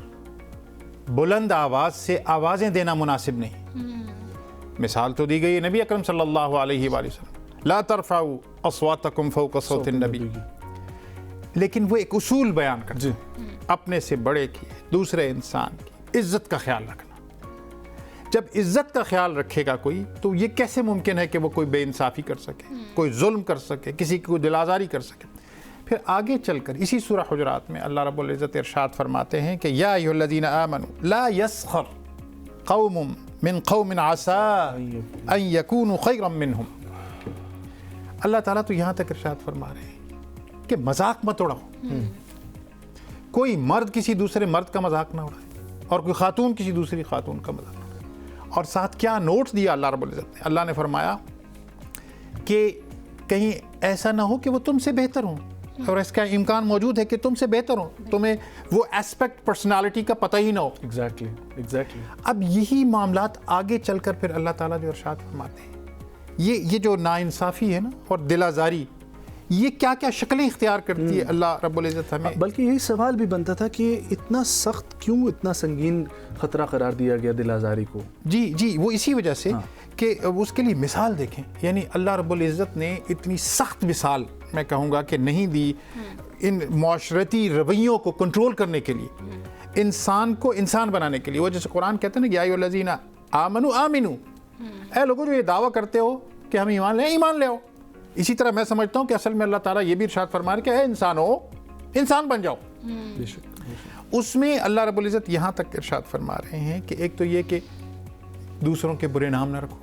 बुलंद आवाज़ से आवाज़ें देना मुनासिब नहीं। मिसाल तो दी गई है नबी अकरम सल्लल्लाहु अलैहि वसल्लम, ला तरफ़ाऊ अस्वातकुम फ़ौक़ सौतिन नबी, लेकिन वो एक उसूल बयान करते हैं, अपने से बड़े की, दूसरे इंसान की इज़्ज़त का ख्याल रखना। जब इज़्ज़त का ख्याल रखेगा कोई, तो ये कैसे मुमकिन है कि वो कोई बेइंसाफ़ी कर सके, कोई जुल्म कर सके, किसी की कोई दिलाज़ारी कर सके। फिर आगे चलकर इसी सूरह हुजुरात में अल्लाह रब्बुल इज़्ज़त इरशाद फरमाते हैं कि या अय्युहल्लज़ीना आमनू ला यस्खर कौमुम मिन कौमिन असा अन यकूनु खैरम मिनहुम। अल्लाह ताला तो यहाँ तक इरशाद फरमा रहे हैं कि मजाक मत उड़ाओ। कोई मर्द किसी दूसरे मर्द का मजाक ना उड़ाए, और कोई खातून किसी दूसरी खातून का मजाक ना उड़ाए। और साथ क्या नोट्स दिया अल्लाह रब्बुल इज़्ज़त ने? अल्लाह ने फरमाया कि कहीं ऐसा ना हो कि वो तुमसे बेहतर हो, और इसका इम्कान मौजूद है कि तुमसे बेहतर हो, तुम्हें वो एस्पेक्ट पर्सनालिटी का पता ही ना हो। एग्जैक्टली। अब यही मामलात आगे चलकर फिर अल्लाह ताला जो इरशाद फरमाते हैं, ये जो नाइंसाफ़ी है ना और दिलाज़ारी, ये क्या क्या शक्लें इख्तियार करती है अल्लाह रब्बुल इज़्ज़त हमें। बल्कि यही सवाल भी बनता था कि इतना सख्त क्यों, इतना संगीन ख़तरा करार दिया गया दिल आज़ारी को। जी वो इसी वजह से कि उसके लिए मिसाल देखें, यानी अल्लाह रब्बुल इज़्ज़त ने इतनी सख्त मिसाल मैं कहूँगा कि नहीं दी इन माशरती रवैयों को कंट्रोल करने के लिए, इंसान को इंसान बनाने के लिए। वो जैसे कुरान कहते हैं ना, या अय्युहल्लज़ीना आमनू आमिनू, ऐ लोगों जो ये दावा करते हो कि हम ईमान ले, ईमान ले आओ। इसी तरह मैं समझता हूँ कि असल में अल्लाह ताला ये भी इरशाद फरमा रहे कि ऐ इंसान हो, इंसान बन जाओ। उसमें अल्लाह रब्बुल इज़्ज़त यहाँ तक इरशाद फरमा रहे हैं कि एक तो ये कि दूसरों के बुरे नाम ना रखो,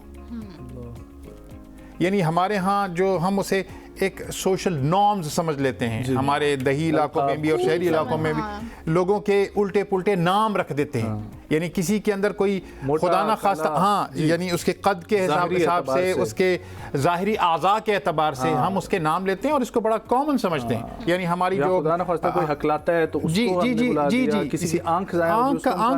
यानी हमारे यहाँ जो हम उसे एक सोशल नॉर्म्स समझ लेते हैं, हमारे दही इलाकों में भी और शहरी इलाकों में भी लोगों के उल्टे पुल्टे नाम रख देते हैं। यानी किसी के अंदर कोई खुदा ना खास्ता, हाँ, यानी उसके कद के हिसाब से, उसके ज़ाहिरी आज़ा के एतबार से हम उसके नाम लेते हैं और इसको बड़ा कॉमन समझते हैं। यानी हमारी जो खुदा ना खास्ता कोई हकलाता है तो उसको हमने बुला दिया, किसी आंख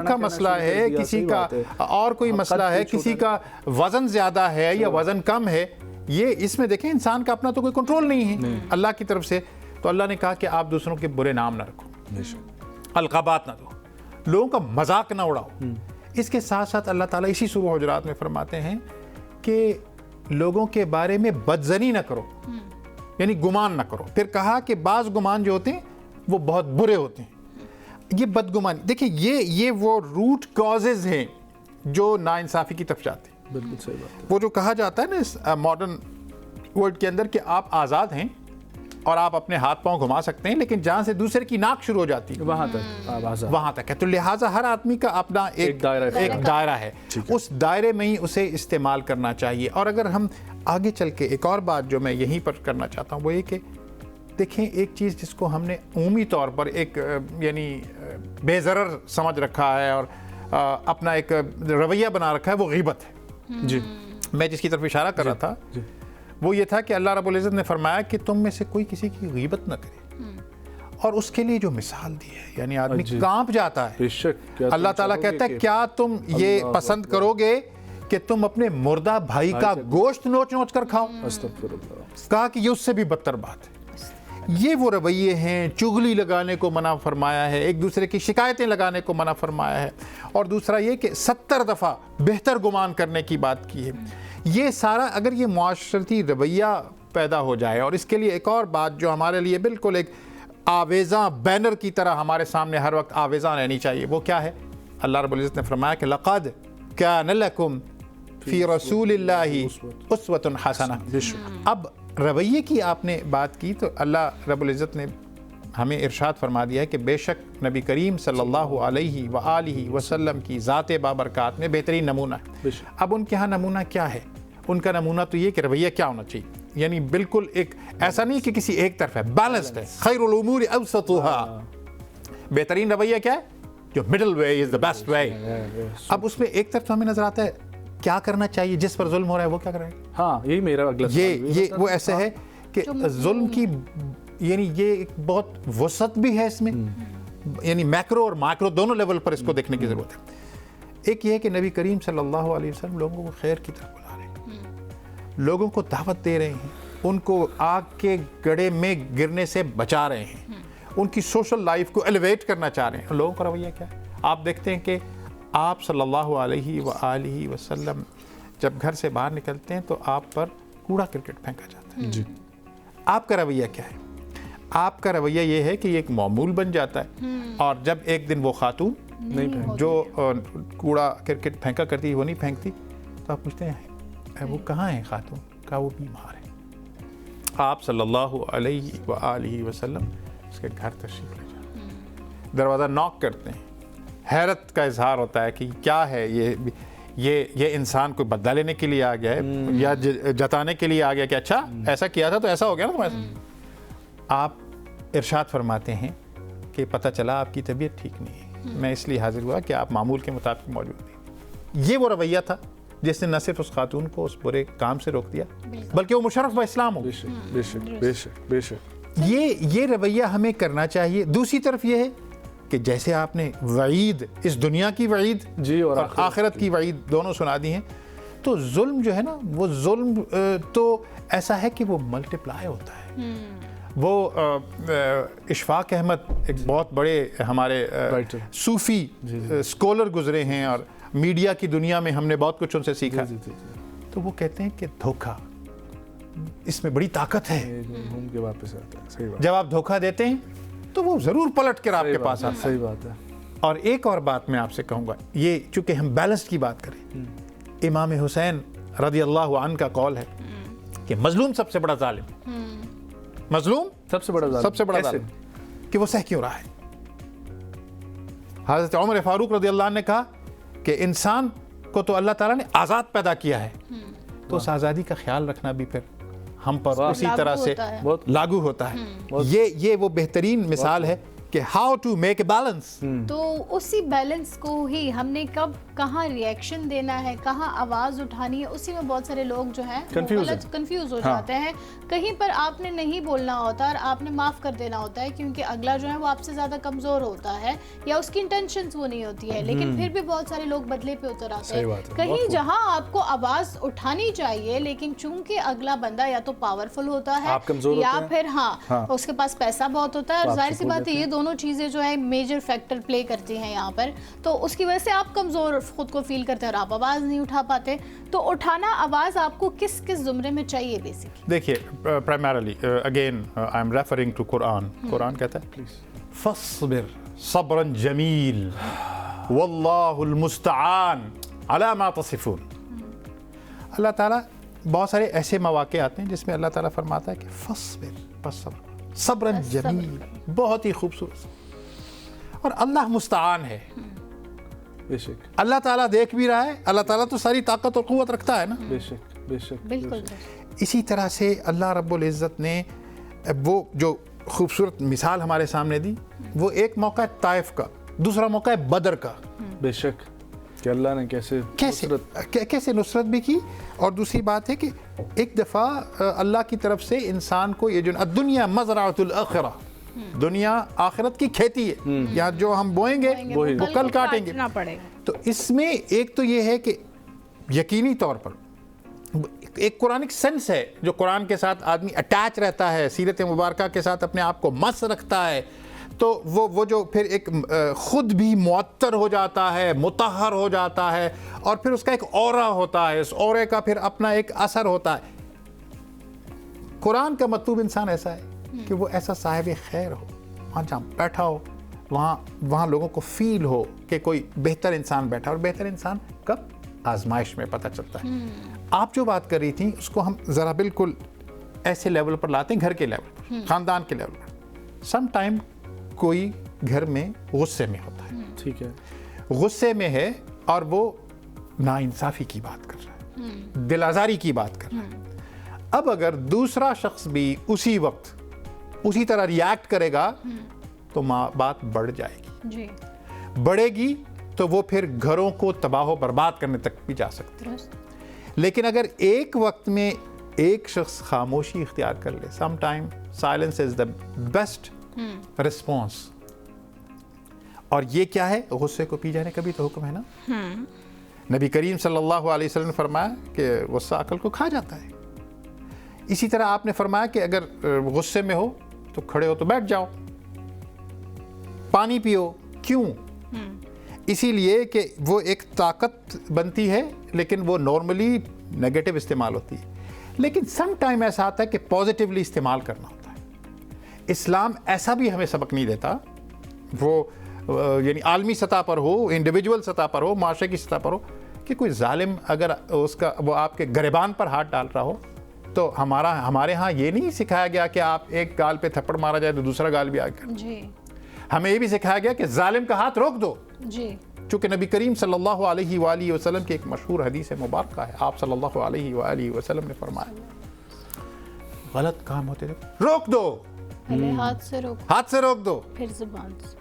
का मसला है, किसी का और कोई मसला है, किसी का वज़न ज़्यादा है या वज़न कम है, ये इसमें देखें इंसान का अपना तो कोई कंट्रोल नहीं है अल्लाह की तरफ से। तो अल्लाह ने कहा कि आप दूसरों के बुरे नाम ना रखो, अलकाबात ना दो, लोगों का मजाक ना उड़ाओ। इसके साथ साथ अल्लाह ताला इसी सूरह हुजरात में फरमाते हैं कि लोगों के बारे में बदजनी ना करो, यानी गुमान ना करो। फिर कहा कि बाज़ गुमान जो होते हैं वो बहुत बुरे होते हैं। ये बदगुमानी देखिए, ये वो रूट कॉजेज हैं जो नाइंसाफ़ी की तरफ जाते हैं। बिल्कुल सही बात है। वो जो कहा जाता है ना इस मॉडर्न वर्ल्ड के अंदर कि आप आज़ाद हैं और आप अपने हाथ पांव घुमा सकते हैं, लेकिन जहाँ से दूसरे की नाक शुरू हो जाती है वहाँ तक है। तो लिहाजा हर आदमी का अपना एक दायरा है, उस दायरे में ही उसे इस्तेमाल करना चाहिए। और अगर हम आगे चल के एक और बात जो मैं यहीं पर करना चाहता हूँ वो ये कि देखें, एक चीज़ जिसको हमने उमूमी तौर पर एक यानी बेज़रर समझ रखा है और अपना एक रवैया बना रखा है, वो गीबत है। जी, मैं जिसकी तरफ इशारा कर रहा था वो ये था कि अल्लाह रब्बुल इज़्ज़त ने फरमाया कि तुम में से कोई किसी की गीबत न करे, और उसके लिए जो मिसाल दी है, यानी आदमी कांप जाता है। अल्लाह ताला कहता है क्या तुम ये पसंद करोगे कि तुम अपने मुर्दा भाई का गोश्त नोच नोच कर खाओ? कहा कि ये उससे भी बदतर बात है। ये वो रवैये हैं, चुगली लगाने को मना फरमाया है, एक दूसरे की शिकायतें लगाने को मना फरमाया है, और दूसरा ये कि 70 दफ़ा बेहतर गुमान करने की बात की है। ये सारा अगर ये मुआशरती रवैया पैदा हो जाए, और इसके लिए एक और बात जो हमारे लिए बिल्कुल एक आवेज़ा बैनर की तरह हमारे सामने हर वक्त आवेज़ा रहनी चाहिए, वो क्या है? अल्लाह रब्बुल इज़्ज़त ने फरमाया कि लक़द कान लकुम फ़ी रसूलिल्लाहि उस्वतुन हसना। अब रवैये की आपने बात की तो अल्लाह रब्बुल इज़्ज़त ने हमें इरशाद फरमा दिया है कि बेशक नबी करीम सल्लल्लाहु अलैहि व आलिहि वसल्लम की ज़ात बाबरकात में बेहतरीन नमूना है। अब उनके यहाँ नमूना क्या है? उनका नमूना तो ये कि रवैया क्या होना चाहिए, यानी बिल्कुल एक ऐसा नहीं कि किसी एक तरफ है, बैलेंस्ड है। खैरुल उमूरि अवसतुहा, बेहतरीन रवैया क्या है? जो middle way is the best way. अब उसमें एक तरफ हमें नजर आता है क्या करना चाहिए, जिस पर जुल्म हो रहा है वो क्या कर रहा है। हाँ, यही मेरा अगला ये वो ऐसे है कि जुल्म की यानी ये एक बहुत वसत भी है इसमें, यानी मैक्रो और माइक्रो दोनों लेवल पर इसको देखने की ज़रूरत है। एक ये है कि नबी करीम सल्लल्लाहु अलैहि वसल्लम लोगों को खैर की तरफ बुला रहे हैं, लोगों को दावत दे रहे हैं, उनको आग के गड्ढे में गिरने से बचा रहे हैं, उनकी सोशल लाइफ को एलिवेट करना चाह रहे हैं। लोगों का रवैया क्या है? आप देखते हैं कि आप सल्लल्लाहु अलैहि व आलिहि वसल्लम जब घर से बाहर निकलते हैं तो आप पर कूड़ा करकट फेंका जाता है। जी, आपका रवैया क्या है? आपका रवैया ये है कि ये एक मामूल बन जाता है, और जब एक दिन वो खातून जो कूड़ा करकट फेंका करती है वो नहीं फेंकती, तो आप पूछते हैं वो कहाँ है खातून? का वो बीमार है। आप सल्लल्लाहु अलैहि व आलिहि वसल्लम उसके घर तशरीफ ले जाते हैं, दरवाज़ा नॉक करते हैं, हैरत का इजहार होता है कि क्या है ये इंसान कोई बदला लेने के लिए आ गया है या जताने के लिए आ गया कि अच्छा ऐसा किया था तो ऐसा हो गया ना तुम्हारे साथ। आप इरशाद फरमाते हैं कि पता चला आपकी तबीयत ठीक नहीं है, मैं इसलिए हाजिर हुआ कि आप मामूल के मुताबिक मौजूद नहीं। ये वो रवैया था जिसने न सिर्फ उस खातून को उस बुरे काम से रोक दिया बल्कि वो मुशर्रफ ब इस्लाम हो। ये रवैया हमें करना चाहिए। दूसरी तरफ ये है कि जैसे आपने वईद, इस दुनिया की वईद जी और आखिरत की वईद दोनों सुना दी हैं, तो जुल्म जो है ना, वो जुल्म तो ऐसा है कि वो मल्टीप्लाई होता है। वो इशफाक अहमद एक बहुत बड़े हमारे Writer. सूफ़ी स्कॉलर गुजरे हैं और मीडिया की दुनिया में हमने बहुत कुछ उनसे सीखा। जी, जी, तो वो कहते हैं कि धोखा, इसमें बड़ी ताकत है। ये घूम के वापस आता है। सही बात, जब आप धोखा देते हैं तो वो ज़रूर पलट कर आपके पास आता है। सही बात है। और एक और बात मैं आपसे कहूँगा, ये चूँकि हम बैलेंस की बात करें, इमाम हुसैन रज़ी अल्लाह अन्हु का कौल है कि मजलूम सबसे बड़ा जालिम है। मजलूम सबसे बड़ा जालिम कि वो सह क्यों रहा है। हज़रत उमर फारूक रज़ी अल्लाह अन्हु ने कहा कि इंसान को तो अल्लाह ताला ने आज़ाद पैदा किया है, तो उस आज़ादी का ख्याल रखना भी फिर हम पर उसी तरह से लागू होता है। ये वो बेहतरीन मिसाल है कि how to make a balance. तो उसी बैलेंस को ही हमने कब कहाँ रिएक्शन देना है, कहाँ आवाज़ उठानी है, उसी में बहुत सारे लोग जो है कंफ्यूज हो जाते हैं। कहीं पर आपने नहीं बोलना होता और आपने माफ़ कर देना होता है क्योंकि अगला जो है वो आपसे ज़्यादा कमज़ोर होता है या उसकी इंटेंशंस वो नहीं होती है, लेकिन फिर भी बहुत सारे लोग बदले पे उतर आते हैं। कहीं जहाँ आपको आवाज़ उठानी चाहिए लेकिन चूंकि अगला बंदा या तो पावरफुल होता है या फिर उसके पास पैसा बहुत होता है, और जाहिर सी बात है ये दोनों चीज़ें जो है मेजर फैक्टर प्ले करती हैं यहाँ पर, तो उसकी वजह से आप कमज़ोर खुद को फील करते हैं और आप आवाज़ नहीं उठा पाते। तो उठाना आवाज़ आपको किस किस ज़ुमरे में चाहिए बेसिकली? देखिए, primarily again I am referring to Quran. Quran कहता है प्लीज फस्बिर सब्रन जमील वल्लाहुल मुस्तआन अला मा तसिफून। अल्लाह ताला बहुत सारे ऐसे मौके आते हैं जिसमें अल्लाह ताला फरमाता है कि फस्बिर, बस सब्र, सब्रन जमील, बहुत ही खूबसूरत। और अल्लाह मुस्तआन है, बेशक अल्लाह ताला देख भी रहा है, अल्लाह ताला तो सारी ताकत और कुव्वत रखता है ना। बेशक बेशक बिल्कुल। इसी तरह से अल्लाह रब्बुल इज़्ज़त ने वो जो खूबसूरत मिसाल हमारे सामने दी, वो एक मौका है ताइफ का, दूसरा मौका है बदर का। बेशक कि अल्लाह ने कैसे नुसरत भी की। और दूसरी बात है कि एक दफ़ा अल्लाह की तरफ से इंसान को ये जो दुनिया मज़राअतुल आखिरा, दुनिया आखिरत की खेती है, यहाँ जो हम बोएंगे वो कल काटेंगे। तो इसमें एक तो ये है कि यकीनी तौर पर एक कुरानिक सेंस है, जो कुरान के साथ आदमी अटैच रहता है, सीरत मुबारका के साथ अपने आप को मस रखता है, तो वो जो फिर एक खुद भी मुअत्तर हो जाता है, मुतहर हो जाता है, और फिर उसका एक औरा होता है, इस औरे का फिर अपना एक असर होता है। कुरान का मतलूब इंसान ऐसा है कि वो ऐसा साहिब खैर हो, वहाँ जहाँ बैठा हो वहाँ लोगों को फील हो कि कोई बेहतर इंसान बैठा। और बेहतर इंसान कब? आजमाइश में पता चलता है। आप जो बात कर रही थी उसको हम ज़रा बिल्कुल ऐसे लेवल पर लाते हैं, घर के लेवल पर, ख़ानदान के लेवल पर। सम टाइम कोई घर में गुस्से में होता है, ठीक है, गुस्से में है और वो नाइंसाफ़ी की बात कर रहा है, दिल आज़ारी की बात कर रहा है। अब अगर दूसरा शख्स भी उसी वक्त उसी तरह रिएक्ट करेगा तो बात बढ़ जाएगी जी। बढ़ेगी तो वो फिर घरों को तबाह बर्बाद करने तक भी जा सकती है। लेकिन अगर एक वक्त में एक शख्स खामोशी इख्तियार कर ले, some time silence is the best response. और ये क्या है? गुस्से को पी जाने का भी तो हुक्म है ना। नबी करीम सल्लल्लाहु अलैहि वसल्लम ने फरमाया कि गुस्सा अकल को खा जाता है। इसी तरह आपने फरमाया कि अगर गुस्से में हो तो खड़े हो तो बैठ जाओ, पानी पियो। क्यों? इसीलिए कि वो एक ताकत बनती है, लेकिन वो नॉर्मली नेगेटिव इस्तेमाल होती है। लेकिन सम टाइम ऐसा आता है कि पॉजिटिवली इस्तेमाल करना होता है। इस्लाम ऐसा भी हमें सबक नहीं देता, वो यानी आलमी सतह पर हो, इंडिविजुअल सतह पर हो, माशरे की सतह पर हो, कि कोई जालिम अगर उसका वो आपके गिरबान पर हाथ डाल रहा हो तो हमारे यहाँ ये नहीं सिखाया गया कि आप एक गाल पे थप्पड़ मारा जाए तो दूसरा गाल भी आगे जी। हमें ये भी सिखाया गया कि जालिम का हाथ रोक दो जी। चूँकि नबी करीम सल्लल्लाहु अलैहि वसल्लम की एक मशहूर हदीस मुबारक है, आप सल्लल्लाहु अलैहि वसल्लम ने फरमाया, गलत काम होते थे रोक दो, पहले हाथ से रोक दो, फिर जुबान से।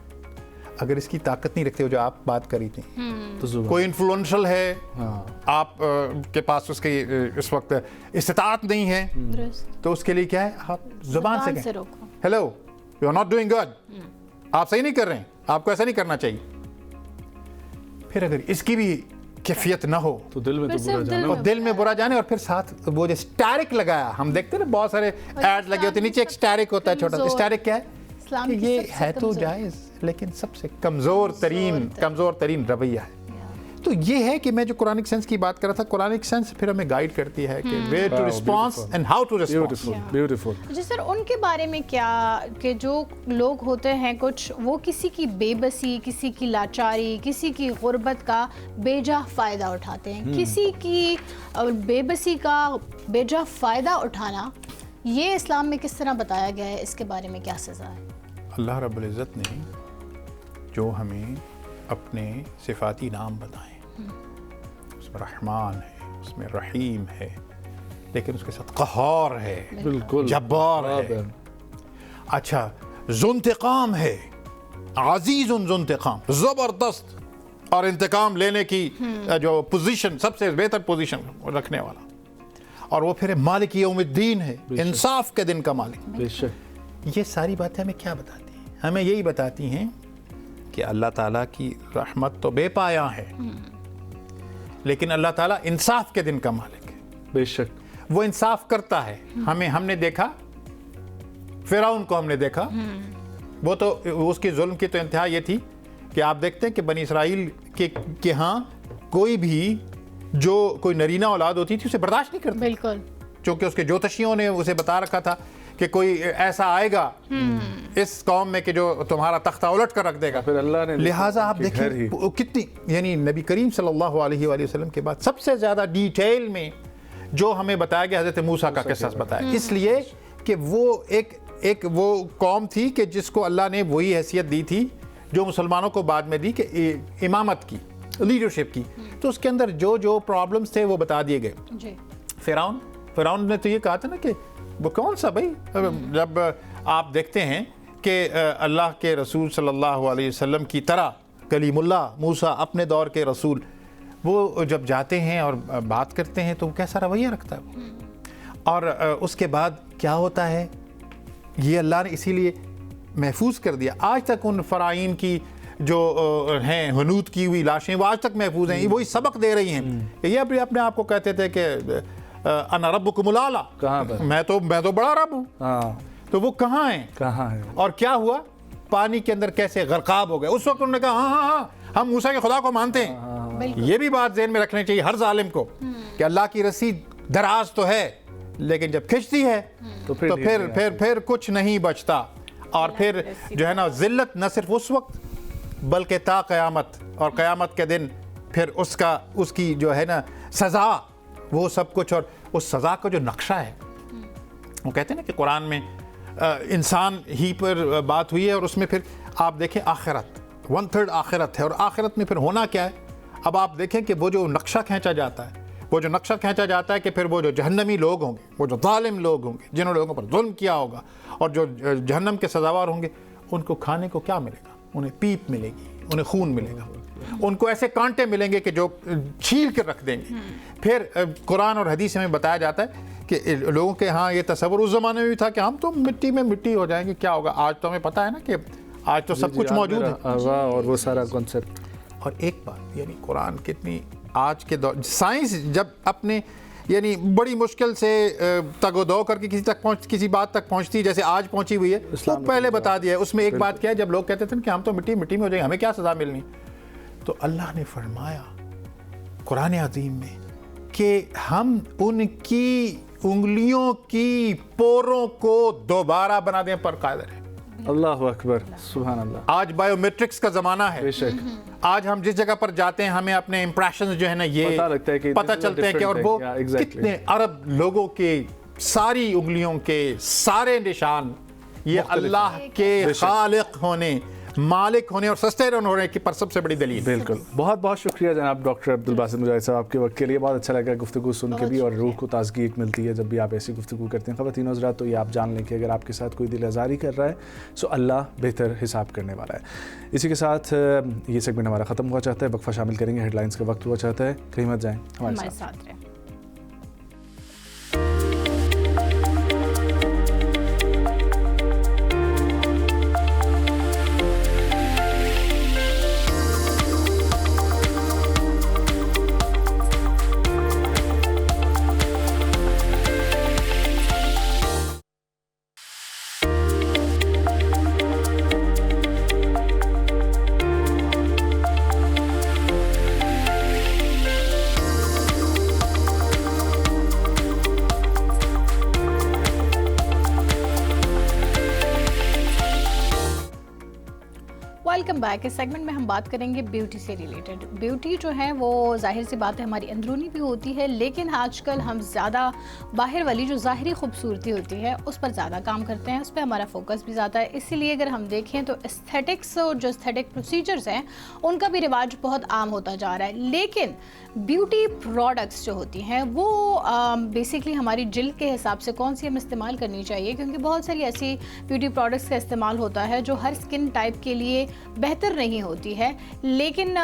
अगर इसकी ताकत नहीं रखते हो जो आप बात करी थी, तो कोई इन्फ्लुएंशियल है, आप के पास उसके इस वक्त इस्तात नहीं है, तो उसके लिए क्या है? आप जुबान से रोको, hello you are not doing good, आप सही नहीं कर रहे हैं, आपको ऐसा नहीं करना चाहिए। फिर अगर इसकी भी कैफियत ना हो तो दिल में फिर तो सिर्फ बुरा दिल जाना में और दिल में बुरा जाने, और फिर साथ वो जो स्टैरिक लगाया, हम देखते हैं ना बहुत सारे एड लगे होते हैं, नीचे एक स्टैरिक होता है छोटा सा। कमजोर। स्टैरिक क्या है इस्लाम कि की ये सबसे है तो कमजोर। जायज़, लेकिन सबसे कमज़ोर तरीन रवैया है। तो ये है कि मैं जो कुरानिक सेंस की बात कर रहा था, कुरानिक सेंस फिर हमें गाइड करती है कि where to Wow, response beautiful. And how to response. Beautiful Yeah. Beautiful. जी सर, उनके बारे में क्या कि जो लोग होते हैं कुछ, वो किसी की बेबसी, किसी की लाचारी, किसी की गुर्बत का बेजा फ़ायदा उठाते हैं। किसी की बेबसी का बेजा फ़ायदा उठाना, ये इस्लाम में किस तरह बताया गया है, इसके बारे में क्या सज़ा है? अल्लाह रब्बुल इज़्ज़त ने जो हमें अपने सिफाती नाम बताए, उसमें रहमान है, उसमें रहीम है, लेकिन उसके साथ क़हार है, बिल्कुल जब्बार है, अच्छा ज़ुंतिक़ाम है, अज़ीज़ुन ज़ुंतिक़ाम, ज़बरदस्त और इंतकाम लेने की जो पोजीशन, सबसे बेहतर पोजीशन रखने वाला, और वो फिर मालिक यौमिद्दीन है, इंसाफ के दिन का मालिक। बेशक। ये सारी बातें हमें क्या बताती हैं? हमें यही बताती हैं कि अल्लाह ताला की रहमत तो बेपाया है, लेकिन अल्लाह ताला इंसाफ के दिन का मालिक है। बेशक। वो इंसाफ करता है। हमने देखा फिरौन को, हमने देखा वो तो उसकी जुल्म की तो इंतहा ये थी कि आप देखते हैं कि बनी इसराइल के यहाँ कोई भी जो कोई नरीना औलाद होती थी उसे बर्दाश्त नहीं करते, बिल्कुल, क्योंकि उसके ज्योतिषियों ने उसे बता रखा था कि कोई ऐसा आएगा इस कौम में कि जो तुम्हारा तख्ता उलट कर रख देगा। फिर अल्लाह ने लिहाजा आप देखें कितनी, यानी नबी करीम सल्लल्लाहु अलैहि वसल्लम के बाद सबसे ज़्यादा डिटेल में जो हमें बताया गया हज़रत मूसा का किस्सा बताया, इसलिए कि वो एक वो कौम थी कि जिसको अल्लाह ने वही हैसियत दी थी जो मुसलमानों को बाद में दी कि इमामत की, लीडरशिप की। तो उसके अंदर जो जो प्रॉब्लम्स थे वो बता दिए गए। जी, फिरौन ने तो ये कहा था ना कि वो कौन सा भाई, जब आप देखते हैं कि अल्लाह के रसूल सल्लल्लाहु अलैहि वसल्लम की तरह कलीमुल्लाह मूसा अपने दौर के रसूल, वो जब जाते हैं और बात करते हैं तो कैसा रवैया रखता है वो। और उसके बाद क्या होता है, ये अल्लाह ने इसीलिए महफूज कर दिया। आज तक उन फ़राइन की जो हैं हनूत की हुई लाशें वो आज तक महफूज हैं, वही सबक दे रही हैं। ये अपने आप को कहते थे कि अना रब्बुकुमुल आला, कहाँ पर? मैं तो बड़ा रब हूँ। हाँ, तो वो कहाँ हैं? कहाँ है? और क्या हुआ, पानी के अंदर कैसे गरकाब हो गए। उस वक्त उन्होंने कहा हाँ हम मूसा के खुदा को मानते हैं। ये भी बात ज़हन में रखनी चाहिए हर जालिम को कि अल्लाह की रस्सी दराज तो है, लेकिन जब खिंचती है तो फिर कुछ नहीं बचता। और फिर जो है ना जिल्लत न सिर्फ उस वक्त बल्कि ता क़यामत, और क़यामत के दिन फिर उसकी जो है ना सज़ा, वो सब कुछ। और उस सज़ा का जो नक्शा है, वो कहते हैं ना कि कुरान में इंसान ही पर बात हुई है, और उसमें फिर आप देखें आखिरत 1/3 आखिरत है, और आखिरत में फिर होना क्या है। अब आप देखें कि वो जो नक्शा खींचा जाता है, वो जो नक्शा खींचा जाता है कि फिर वो जो जहन्नमी लोग होंगे, वो जो जालिम लोग होंगे, जिन्होंने लोगों पर जुल्म किया होगा और जो जहन्नम के सजावार होंगे, उनको खाने को क्या मिलेगा? उन्हें पीप मिलेगी, उन्हें खून मिलेगा, उनको ऐसे कांटे मिलेंगे कि जो छील कर रख देंगे। फिर कुरान और हदीस में बताया जाता है कि लोगों के यहाँ ये तसव्वुर उस ज़माने में भी था कि हम तो मिट्टी में मिट्टी हो जाएंगे, क्या होगा। आज तो हमें पता है ना कि आज तो सब कुछ मौजूद है, और वो सारा कॉन्सेप्ट। और एक बात, यानी कुरान कितनी आज के दौर, साइंस जब अपने यानी बड़ी मुश्किल से तगोदो करके किसी बात तक पहुंचती, जैसे आज पहुंची हुई है, वो पहले बता दिया है। उसमें एक बात क्या है, जब लोग कहते थे कि हम तो मिट्टी में हो जाएंगे, हमें क्या सज़ा मिलनी, तो अल्लाह ने फरमाया कुरान अज़ीम में कि हम उनकी उंगलियों की पोरों को दोबारा बना दें पर कादिर है। अल्लाह अकबर, सुभान अल्लाह। आज बायोमेट्रिक्स का ज़माना है। बेशक। आज हम जिस जगह पर जाते हैं हमें अपने इंप्रेशंस जो है ना ये पता चलते हैं कि और वो कितने अरब लोगों के सारी उंगलियों के सारे निशान ये अल्लाह के खालिक होने, मालिक होने और सस्टेनर होने की पर सबसे बड़ी दलील। बिल्कुल। बहुत बहुत शुक्रिया जनाब डॉक्टर अब्दुल बासित मुजाहिद साहब आपके वक्त के लिए। बहुत अच्छा लगा गुफ्तगू सुन के भी, और रूह को ताजगी एक मिलती है जब भी आप ऐसी गुफ्तगू करते हैं। ख़वातीन हज़रात, तो ये आप जान लें कि अगर आपके साथ कोई दिल आज़ारी कर रहा है तो अल्लाह बेहतर हिसाब करने वाला है। इसी के साथ ये सेगमेंट हमारा ख़त्म हुआ चाहता है, वक्फा शामिल करेंगे, हेडलाइंस का वक्त हुआ चाहता है। कहीं मत जाएँ, हमारे साथ रहें। Welcome back. इस सेगमेंट में हम बात करेंगे ब्यूटी से रिलेटेड। ब्यूटी जो है वो जाहिर सी बात है हमारी अंदरूनी भी होती है, लेकिन आजकल हम ज़्यादा बाहर वाली जो ज़ाहिरी खूबसूरती होती है उस पर ज़्यादा काम करते हैं, उस पर हमारा फोकस भी ज़्यादा है। इसीलिए अगर हम देखें तो एस्थेटिक्स और जो एस्थेटिक प्रोसीजर्स हैं उनका भी रिवाज बहुत आम होता जा रहा है। लेकिन ब्यूटी प्रोडक्ट्स जो होती हैं वो बेसिकली हमारी जिल्द के हिसाब से कौन सी हमें इस्तेमाल करनी चाहिए, क्योंकि बहुत सारी ऐसी ब्यूटी प्रोडक्ट्स का इस्तेमाल होता है जो हर स्किन टाइप के लिए बेहतर नहीं होती है। लेकिन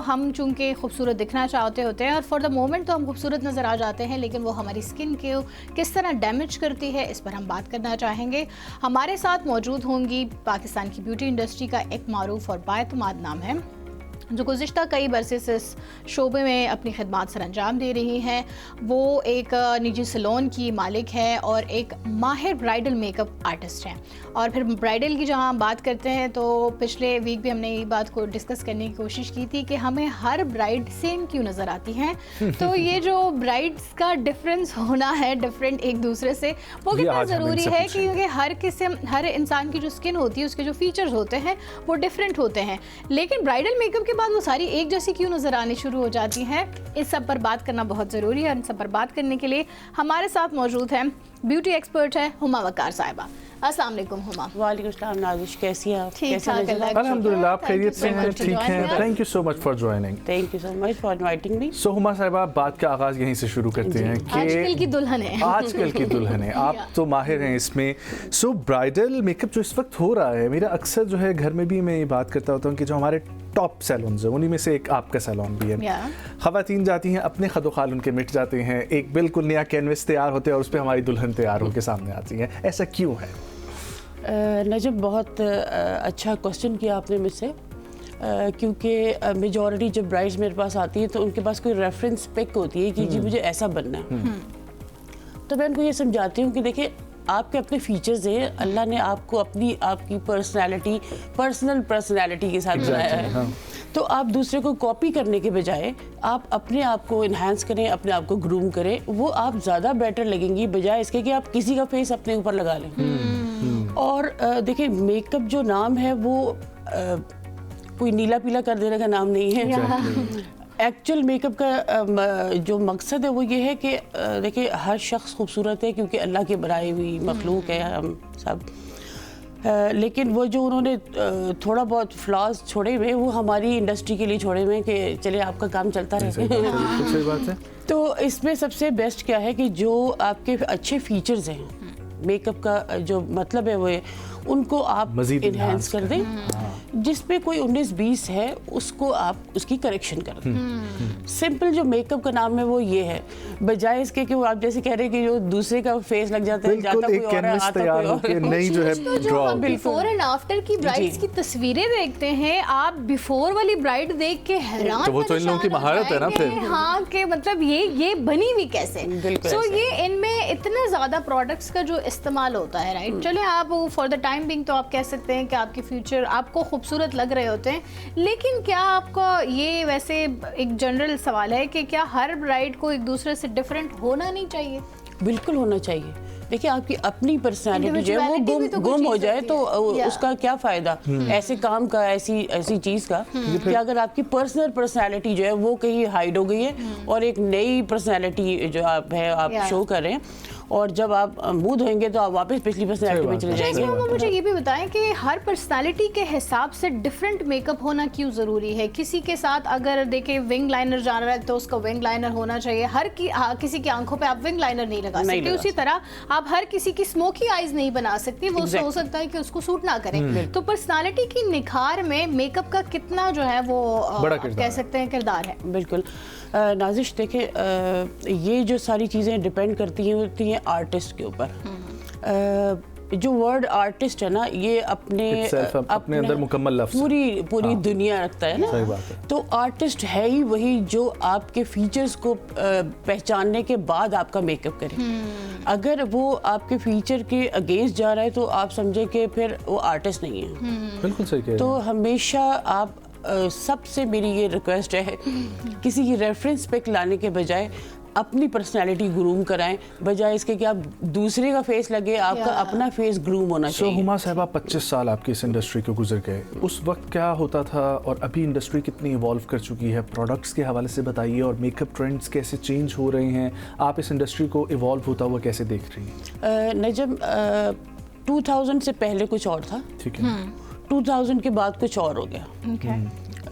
हम चूंकि खूबसूरत दिखना चाहते होते हैं और फॉर द मोमेंट तो हम खूबसूरत नज़र आ जाते हैं, लेकिन वो हमारी स्किन को किस तरह डैमेज करती है इस पर हम बात करना चाहेंगे। हमारे साथ मौजूद होंगी पाकिस्तान की ब्यूटी इंडस्ट्री का एक मारूफ और बाएतमाद नाम है जो गुज़िश्ता कई बरसे से इस शोबे में अपनी खिदमात सर अंजाम दे रही हैं। वो एक निजी सैलून की मालिक है और एक माहिर ब्राइडल मेकअप आर्टिस्ट हैं। और फिर ब्राइडल की जहाँ हम बात करते हैं तो पिछले वीक भी हमने ये बात को डिस्कस करने की कोशिश की थी कि हमें हर ब्राइड सेम क्यों नज़र आती हैं। तो ये जो ब्राइड्स का डिफरेंस होना है डिफरेंट एक दूसरे से, वो कितना ज़रूरी है क्योंकि हर इंसान की जो स्किन होती है उसके जो फीचर्स होते हैं वो डिफरेंट होते हैं। लेकिन ब्राइडल मेकअप बाद वो सारी एक जैसी क्यों नजर आनी शुरू हो जाती हैं, इस सब पर बात करना बहुत ज़रूरी है। इन सब पर बात करने के लिए हमारे साथ मौजूद हैं ब्यूटी एक्सपर्ट है हुमा वकार साहिबा। अस्सलाम वालेकुम हुमा। वालेकुम अस्सलाम नाज़िश, कैसी हैं आप? ठीक ठाक, अल्हम्दुलिल्लाह, आप खैरियत से हैं? ठीक हैं, thank you so much for joining. Thank you so much for inviting me. So Huma साहिबा, बात का आगाज़ यहीं से शुरू करते हैं कि आजकल की दुल्हन है आजकल की दुल्हन है, आप तो माहिर हैं इसमें। सो ब्राइडल मेकअप जो इस वक्त हो रहा है, मेरा अक्सर जो है घर में भी मैं ये बात करता होता हूँ कि जो हमारे टॉप सैलून्स हैं उन्हीं में से एक आपका सैलून भी है। ख़वातीन जाती हैं, अपने खदोखाल उनके मिट जाते हैं, एक बिल्कुल नया कैनवस तैयार होते हैं और उस पर हमारी दुल्हन तैयार होकर सामने आती हैं। ऐसा क्यों है? नजब, बहुत अच्छा क्वेश्चन किया आपने मुझसे, क्योंकि मेजॉरिटी जब ब्राइड्स मेरे पास आती हैं तो उनके पास कोई रेफरेंस पिक होती है कि जी मुझे ऐसा बनना है। तो मैं उनको ये समझाती हूँ कि देखिए, आपके अपने फीचर्स हैं, अल्लाह ने आपको आपकी पर्सनल पर्सनैलिटी के साथ बनाया है। हाँ। तो आप दूसरे को कॉपी करने के बजाय आप अपने आप को इन्हांस करें, अपने आप को ग्रूम करें, वो आप ज़्यादा बेटर लगेंगी बजाय इसके कि आप किसी का फेस अपने ऊपर लगा लें। और देखिए, मेकअप जो नाम है वो कोई नीला पीला कर देने का नाम नहीं है। एक्चुअल मेकअप का जो मकसद है वो ये है कि देखिए, हर शख्स खूबसूरत है क्योंकि अल्लाह की बनाई हुई मखलूक है हम सब। लेकिन वो जो उन्होंने थोड़ा बहुत फ्लॉज छोड़े हुए, वो हमारी इंडस्ट्री के लिए छोड़े हुए कि चलिए आपका काम चलता रहे। सही बात है। तो इसमें सबसे बेस्ट क्या है कि जो आपके अच्छे फीचर्स हैं, मेकअप का जो मतलब है वो है, उनको आप इन्हांस कर दें। जिसपे कोई 19-20 है उसको आप उसकी करेक्शन कर दें। सिंपल जो मेकअप का नाम है वो ये है, बजाय इसके कि वो आप जैसे कह रहे हैं कि जो दूसरे का फेस लग जाता है, जाता कोई और है, आता कोई और है। नहीं जो है जो हम बिफोर एंड आफ्टर की ब्राइड्स की तस्वीरें देखते हैं, आप बिफोर वाली ब्राइड देख के हैरान, तो वो तो इन लोगों की महारत है ना फिर। हाँ, कि मतलब ये बनी हुई कैसे। सो ये इनमें इतने ज्यादा प्रोडक्ट्स का जो इस्तेमाल होता है, राइट। चले आप फॉर द टाइम बिंग तो आप कह सकते हैं कि आपके फ्यूचर आपको खूबसूरत लग रहे होते हैं, लेकिन क्या आपका ये वैसे एक जनरल सवाल है कि क्या हर ब्राइड को एक दूसरे से डिफरेंट होना नहीं चाहिए? बिल्कुल होना चाहिए। देखिए, आपकी अपनी पर्सनालिटी जो है वो गुम हो जाए तो उसका क्या फायदा ऐसे काम का, ऐसी चीज का, कि अगर आपकी पर्सनालिटी जो है वो कहीं हाइड हो गई है और एक नई पर्सनालिटी जो आप शो कर रहे हैं, और जब आप मुंह धोएंगे तो आप वापस पिछली पर्सनालिटी में चले जाएंगे। मुझे ये भी बताएं कि हर पर्सनालिटी के हिसाब से डिफरेंट मेकअप होना क्यों जरूरी है? किसी के साथ अगर देखें विंग लाइनर जा रहा है तो उसका विंग लाइनर होना चाहिए। किसी की आंखों पे आप विंग लाइनर नहीं लगा सकते। उसी तरह आप हर किसी की स्मोकी आईज नहीं बना सकती, वो हो सकता है कि उसको सूट ना करे। तो पर्सनालिटी की निखार में मेकअप का कितना जो है वो कह सकते हैं किरदार है। बिल्कुल नाजिश, देखें, ये जो सारी चीज़ें डिपेंड करती हैं आर्टिस्ट के ऊपर। जो वर्ड आर्टिस्ट है ना, ये अपने अंदर मुकम्मल लफ्ज़ पूरी दुनिया रखता है ना। सही बात है। तो आर्टिस्ट है ही वही जो आपके फीचर्स को पहचानने के बाद आपका मेकअप करे। अगर वो आपके फीचर के अगेंस्ट जा रहा है तो आप समझे कि फिर वो आर्टिस्ट नहीं है। बिल्कुल सही कह रहे हैं। तो हमेशा आप सबसे मेरी ये रिक्वेस्ट है, किसी की रेफरेंस पिक लाने के बजाय अपनी पर्सनैलिटी ग्रूम कराएं, बजाय इसके कि आप दूसरे का फेस लगे, आपका अपना फेस ग्रूम होना चाहिए। हुमा साहिबा 25 साल आपकी इस इंडस्ट्री को गुजर गए, उस वक्त क्या होता था और अभी इंडस्ट्री कितनी इवॉल्व कर चुकी है? प्रोडक्ट्स के हवाले से बताइए और मेकअप ट्रेंड्स कैसे चेंज हो रहे हैं, आप इस इंडस्ट्री को इवॉल्व होता हुआ कैसे देख रही हैं? नजम 2000 से पहले कुछ और था, ठीक है, 2000 के बाद कुछ और हो गया।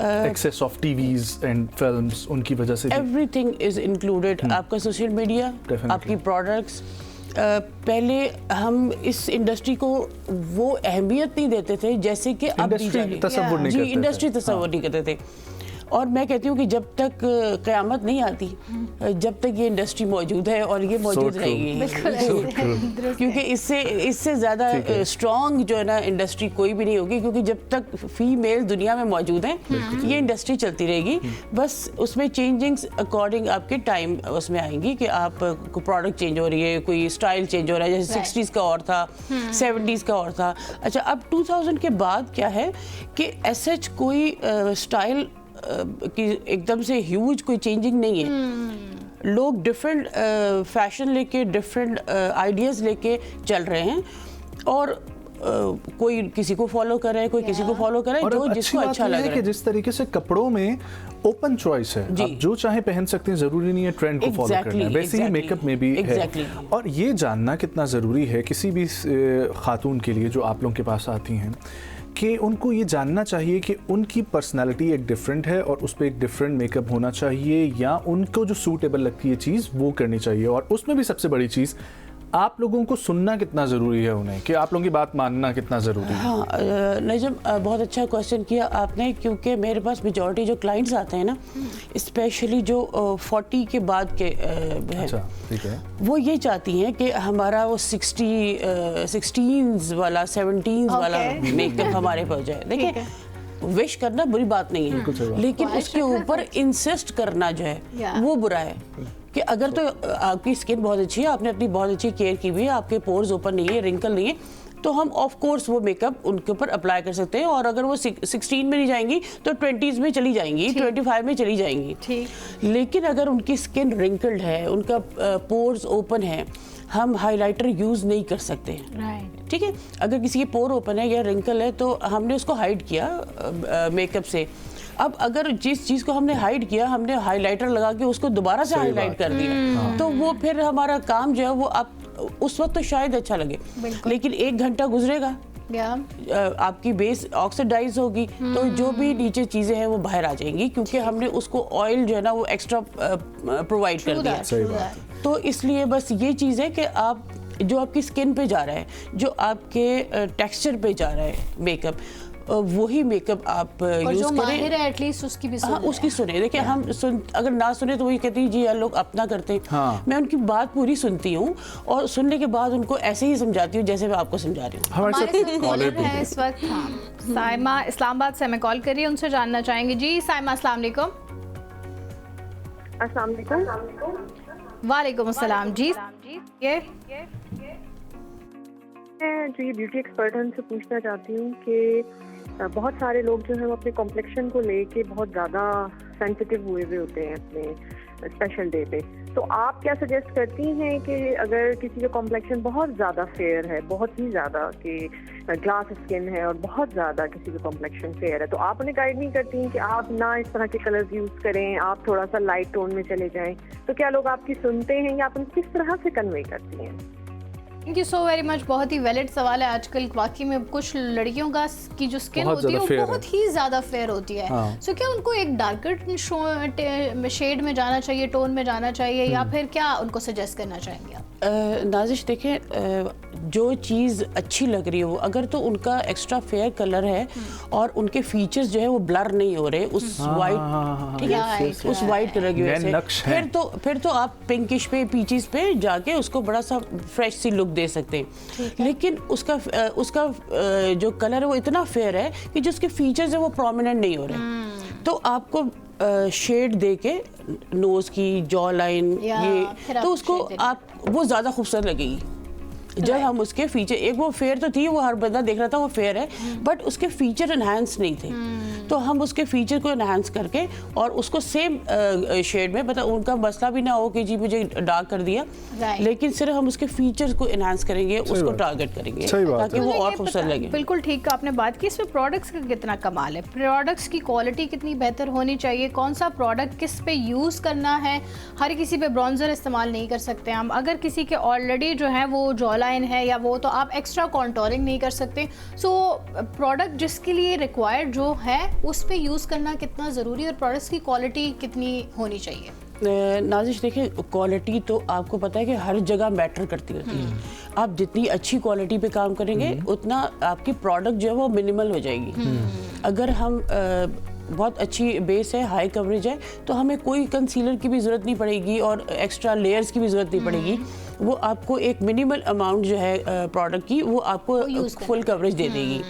Access of TVs and films, उनकी वजह से एवरीथिंग इज इंक्लूडेड। आपका सोशल मीडिया, आपकी प्रोडक्ट्स। पहले हम इस इंडस्ट्री को वो अहमियत नहीं देते थे जैसे कि अब दी जा रही है। तसव्वुर नहीं जी, करते थे। इंडस्ट्री तसव्वुर नहीं करते थे। और मैं कहती हूँ कि जब तक क़यामत नहीं आती, जब तक ये इंडस्ट्री मौजूद है और ये मौजूद रहेगी, क्योंकि इससे ज़्यादा स्ट्रॉन्ग जो है ना इंडस्ट्री कोई भी नहीं होगी, क्योंकि जब तक फीमेल दुनिया में मौजूद हैं ये इंडस्ट्री चलती रहेगी। बस उसमें चेंजिंग्स अकॉर्डिंग आपके टाइम उसमें आएंगी कि आप प्रोडक्ट चेंज हो रही है, कोई स्टाइल चेंज हो रहा है, जैसे 60s का और था, 70s का और था। अच्छा, अब 2000 के बाद क्या है कि एसएच कोई स्टाइल कि एकदम से ह्यूज कोई चेंजिंग नहीं है। लोग डिफरेंट फैशन लेके, डिफरेंट आइडियाज़ लेके चल रहे हैं और कोई किसी को फॉलो कर रहा है, कोई किसी को फॉलो कर रहा है, जो जिसको अच्छा लग रहा है। जिस तरीके से कपड़ों में ओपन चॉइस है, आप जो चाहे पहन सकते हैं, जरूरी नहीं है ट्रेंड को फॉलो करना है। वैसे ही मेकअप में भी है। और ये जानना कितना ज़रूरी है किसी भी खातून के लिए जो आप लोगों के पास आती हैं, कि उनको ये जानना चाहिए कि उनकी पर्सनालिटी एक डिफरेंट है और उस पर एक डिफरेंट मेकअप होना चाहिए, या उनको जो सूटेबल लगती है चीज़ वो करनी चाहिए। और उसमें भी सबसे बड़ी चीज़, आप लोगों को सुनना कितना ज़रूरी है उन्हें, कि आप लोगों की बात मानना कितना ज़रूरी है? हाँ नजम, बहुत अच्छा क्वेश्चन किया आपने, क्योंकि मेरे पास मेजॉरिटी जो क्लाइंट्स आते हैं ना, स्पेशली जो 40 के बाद के अच्छा, ठीक है, वो ये चाहती हैं कि हमारा वो 16s वाला 17s वाला मेकअप हमारे पास जाए। देखिए, विश करना बुरी बात नहीं है, लेकिन उसके ऊपर इंसिस्ट करना जो है वो बुरा है। कि अगर तो आपकी स्किन बहुत अच्छी है, आपने अपनी बहुत अच्छी केयर की हुई है, आपके पोर्स ओपन नहीं है, रिंकल नहीं है, तो हम ऑफ कोर्स वो मेकअप उनके ऊपर अप्लाई कर सकते हैं। और अगर वो 16 में नहीं जाएंगी तो 20s में चली जाएंगी, 25 में चली जाएंगी। लेकिन अगर उनकी स्किन रिंकल्ड है, उनका पोर्स ओपन है, हम हाइलाइटर यूज़ नहीं कर सकते हैं। ठीक है, अगर किसी के पोर ओपन है या रिंकल है तो हमने उसको हाइड किया मेकअप से। अब अगर जिस चीज़ को हमने हाइड किया, हमने हाइलाइटर लगा के उसको दोबारा से हाईलाइट कर दिया, तो वो फिर हमारा काम जो है वो आप उस वक्त तो शायद अच्छा लगे, लेकिन 1 घंटा गुजरेगा, आपकी बेस ऑक्सीडाइज होगी, तो जो भी नीचे चीज़ें हैं वो बाहर आ जाएंगी, क्योंकि हमने उसको ऑयल जो है ना वो एक्स्ट्रा प्रोवाइड कर दिया। तो इसलिए बस ये चीज़ है कि आप जो आपकी स्किन पे जा रहा है, जो आपके टेक्सचर पे जा रहा है मेकअप, वही मेकअप आप यूज करें। एटलीस्ट उसकी भी सुने। हाँ, उसकी सुने। देखिए, हम अगर ना सुने तो वही कहते हैं जी यार लोग अपना करते हैं। हाँ। मैं उनकी बात पूरी सुनती हूँ और सुनने के बाद उनको ऐसे ही समझाती हूँ जैसे मैं आपको समझा रही हूँ। हमारे साथ कॉलर है इस वक्त, साइमा इस्लामाबाद से हमें कॉल कर रही है, उनसे जानना चाहेंगे। जी साइमा, अस्सलाम वालेकुम। अस्सलाम वालेकुम। वालेकुम अस्सलाम। जी ये मैं जो ये ब्यूटी एक्सपर्ट है उनसे पूछना चाहती हूँ कि बहुत सारे लोग जो है वो अपने कॉम्प्लेक्शन को लेके बहुत ज़्यादा सेंसिटिव हुए होते हैं अपने स्पेशल डे पे। तो आप क्या सजेस्ट करती हैं कि अगर किसी का कॉम्प्लेक्शन बहुत ज़्यादा फेयर है, बहुत ही ज़्यादा कि ग्लास स्किन है और बहुत ज़्यादा किसी का कॉम्प्लेक्शन फेयर है, तो आप उन्हें गाइड नहीं करती हैं कि आप ना इस तरह के कलर्स यूज़ करें, आप थोड़ा सा लाइट टोन में चले जाएं? तो क्या लोग आपकी सुनते हैं या आप उन्हें किस तरह से कन्वे करती हैं? Thank you so very much. बहुत ही वैलिड सवाल है। आजकल वाकई में कुछ लड़कियों का की जो स्किन होती है वो बहुत ही ज़्यादा फेयर होती है। सो क्या उनको एक डार्कर शेड में जाना चाहिए, टोन में जाना चाहिए, या फिर क्या उनको सजेस्ट करना चाहेंगे आप? नाजिश, देखें, जो चीज़ अच्छी लग रही हो, अगर तो उनका एक्स्ट्रा फेयर कलर है और उनके फीचर्स जो है वो ब्लर नहीं हो रहे उस वाइट, ठीक है, उस वाइट कलर की वजह से, फिर तो आप पिंकिश पे, पीचेस पे जाके उसको बड़ा सा फ्रेश सी लुक दे सकते हैं। लेकिन उसका जो कलर है वो इतना फेयर है कि जो उसके फीचर्स है वो प्रोमिनेंट नहीं हो रहे, तो आपको शेड दे के नोज की जॉ लाइन, ये तो उसको आप वो ज़्यादा खूबसूरत लगेगी। जब हम उसके फीचर, एक वो फेयर तो थी, वो हर बंदा देख रहा था वो फेयर है, बट उसके फीचर एनहांस नहीं थे। तो हम उसके फीचर को एनहांस करके और उसको सेम शेड में, मतलब उनका मसला भी ना हो कि जी मुझे डार्क कर दिया, लेकिन सिर्फ हम उसके फीचर्स को एनहांस करेंगे, उसको टारगेट करेंगे ताकि वो और खूबसूरत लगे। बिल्कुल ठीक आपने बात की। इसमें प्रोडक्ट्स का कितना कमाल है, प्रोडक्ट्स की क्वालिटी कितनी बेहतर होनी चाहिए, कौन सा प्रोडक्ट किस पे यूज़ करना है। हर किसी पे ब्रॉन्जर इस्तेमाल नहीं कर सकते हम, अगर किसी के ऑलरेडी जो है वो जॉ लाइन है या वो, तो आप एक्स्ट्रा कॉन्टोरिंग नहीं कर सकते। सो प्रोडक्ट जिसके लिए रिक्वायर्ड जो है उस पे यूज़ करना कितना ज़रूरी है, और प्रोडक्ट्स की क्वालिटी कितनी होनी चाहिए। नाजिश देखिए, क्वालिटी तो आपको पता है कि हर जगह मैटर करती होती है। आप जितनी अच्छी क्वालिटी पे काम करेंगे उतना आपकी प्रोडक्ट जो है वो मिनिमल हो जाएगी। अगर हम बहुत अच्छी बेस है, हाई कवरेज है, तो हमें कोई कंसीलर की भी ज़रूरत नहीं पड़ेगी और एक्स्ट्रा लेयर्स की भी ज़रूरत नहीं पड़ेगी। वो आपको एक मिनिमल अमाउंट जो है प्रोडक्ट की, वो आपको फुल कवरेज दे देगी।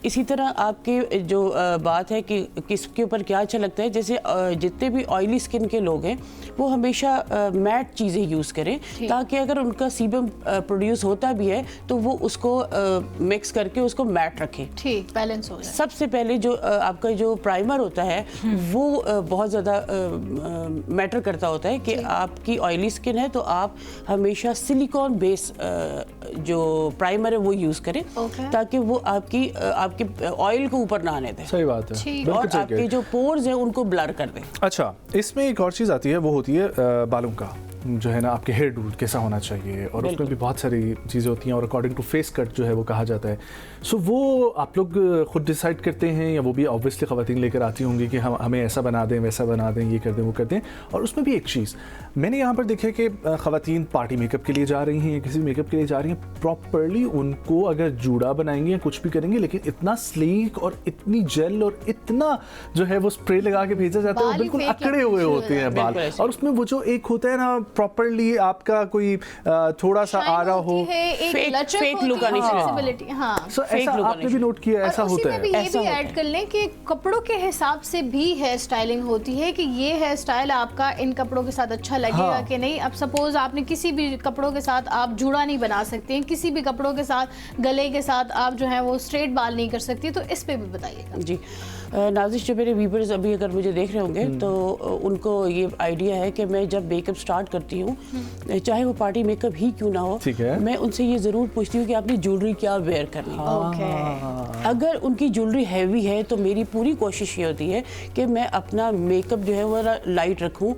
इसी तरह आपके जो बात है कि किसके ऊपर क्या अच्छा लगता है, जैसे जितने भी ऑयली स्किन के लोग हैं वो हमेशा मैट चीज़ें यूज़ करें, ताकि अगर उनका सीबम प्रोड्यूस होता भी है तो वो उसको मिक्स करके उसको मैट रखें, ठीक बैलेंस हो जाए। सबसे पहले जो आपका जो प्राइमर होता है वो बहुत ज़्यादा मैटर करता होता है कि आपकी ऑयली स्किन है तो आप हमेशा सिलिकॉन बेस जो प्राइमर है वो यूज़ करें, ताकि वो आपके ऑयल को ऊपर ना आने दें। सही बात है। और आपके जो पोर्स हैं उनको ब्लर कर दें। अच्छा, इसमें एक और चीज़ आती है, वो होती है बालों का जो है ना, आपके हेयर डूल कैसा होना चाहिए, और उसमें भी बहुत सारी चीज़ें होती हैं, और अकॉर्डिंग टू फेस कट जो है वो कहा जाता है। सो वो आप लोग खुद डिसाइड करते हैं, या वो भी ऑब्वियसली ख़वातीन लेकर आती होंगी कि हम हमें ऐसा बना दें, वैसा बना दें, ये कर दें, वो कर दें। और उसमें भी एक चीज़ मैंने यहाँ पर देखा कि ख़वातीन पार्टी मेकअप के लिए जा रही हैं या किसी मेकअप के लिए जा रही हैं, प्रॉपरली उनको अगर जूड़ा बनाएंगे या कुछ भी करेंगे, लेकिन इतना स्लीक और इतनी जेल और इतना जो है वो स्प्रे लगा के भेजा जाता है, वो बिल्कुल अकड़े हुए होते हैं बाल। और उसमें वो जो एक होता है ना, प्रॉपरली आपका कोई थोड़ा सा आ रहा हो, फेक लुक आनी चाहिए। हाँ, ऐसा आपने भी नोट किया, ऐसा होता है। ये भी ऐड कर लें कि कपड़ों के हिसाब से भी हेयर स्टाइलिंग होती है, कि ये हेयर स्टाइल आपका इन कपड़ों के साथ अच्छा लगेगा कि नहीं। अब सपोज आपने किसी भी कपड़ों के साथ आप जूड़ा नहीं बना सकते हैं, किसी भी कपड़ों के साथ गले के साथ आप जो है वो स्ट्रेट बाल नहीं कर सकती, तो इस पे भी बताइएगा। जी नाजिश, जो मेरे व्यूअर्स अभी अगर मुझे देख रहे होंगे तो उनको ये आइडिया है कि मैं जब मेकअप स्टार्ट करती हूँ, चाहे वो पार्टी मेकअप ही क्यों ना हो, मैं उनसे ये ज़रूर पूछती हूँ कि आपने ज्वेलरी क्या वेयर करनी है। अगर उनकी ज्वेलरी हैवी है तो मेरी पूरी कोशिश ये होती है कि मैं अपना मेकअप जो है वो लाइट रखूँ,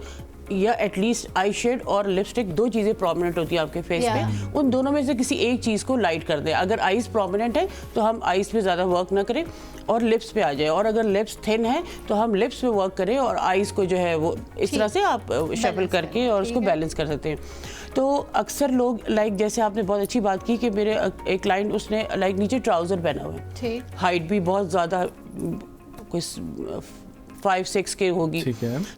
या एटलीस्ट आई शेड और लिपस्टिक, दो चीज़ें प्रोमिनेंट होती है आपके फेस पे, उन दोनों में से किसी एक चीज़ को लाइट कर दें। अगर आईज प्रोमिनेंट है तो हम आईज पे ज़्यादा वर्क ना करें और लिप्स पे आ जाए, और अगर लिप्स थिन है तो हम लिप्स पे वर्क करें और आईज को जो है वो इस तरह से आप शफल करके और उसको बैलेंस कर सकते हैं। तो अक्सर लोग जैसे आपने बहुत अच्छी बात की कि मेरे एक क्लाइंट, उसने नीचे ट्राउज़र पहना हुआ है, हाइट भी बहुत ज़्यादा कोई 5-6 के होगी,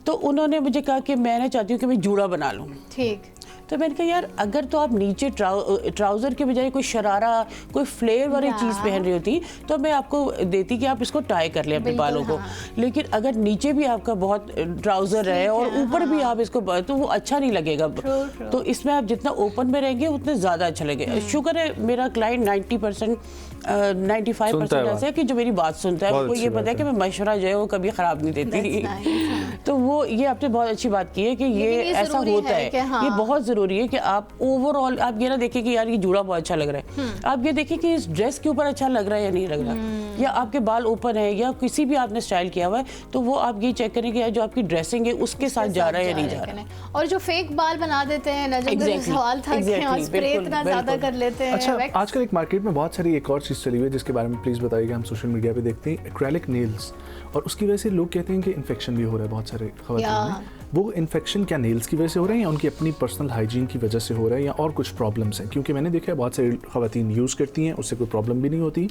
तो उन्होंने मुझे कहा कि मैं चाहती हूँ कि मैं जूड़ा बना लूँ। ठीक, तो मैंने कहा यार, अगर तो आप नीचे ट्राउज़र के बजाय कोई शरारा, कोई फ्लेयर वाली चीज़ पहन रही होती तो मैं आपको देती कि आप इसको टाई कर लें अपने बालों को। लेकिन अगर नीचे भी आपका बहुत ट्राउज़र है और ऊपर भी आप इसको, तो वो अच्छा नहीं लगेगा। तो इसमें आप जितना ओपन में रहेंगे उतने ज़्यादा अच्छा लगेगा। शुक्र है मेरा क्लाइंट 95% ऐसा है कि जो मेरी बात सुनता है, उनको ये पता है कि मैं मशवरा जो है वो कभी ख़राब नहीं देती। तो वो ये आपने बहुत अच्छी बात की है कि ये ऐसा होता है, ये बहुत ज़रूरी है कि आप ओवरऑल आप ये ना देखें कि यार ये जूड़ा बहुत अच्छा लग रहा है, आप ये देखें कि इस ड्रेस के ऊपर अच्छा लग रहा है या नहीं लग रहा, या आपके बाल ओपन है या किसी भी आपने स्टाइल किया हुआ है, तो वो आप ये चेक करें कि यार जो आपकी ड्रेसिंग है उसके साथ जा रहा है या नहीं जा रहा है। और जो फेक बाल बना देते हैं ना, जब सवाल था कि स्प्रे इतना ज़्यादा कर लेते हैं। अच्छा, आजकल एक मार्केट में बहुत सारी एक और चीज़ चली हुई है जिसके बारे में प्लीज़ बताइएगा। हम सोशल मीडिया पे देखते हैं एक्रेलिक नेल्स, और उसकी वजह से लोग कहते हैं कि इन्फेक्शन भी हो रहा है बहुत सारे ख़वातीन में। वो इन्फेक्शन क्या नेल्स की वजह से हो रहे हैं या उनकी अपनी पर्सनल हाइजीन की वजह से हो रहा है, या और कुछ प्रॉब्लम्स हैं? क्योंकि मैंने देखा है बहुत सारी ख़वातीन यूज़ करती हैं, उससे कोई प्रॉब्लम भी नहीं होती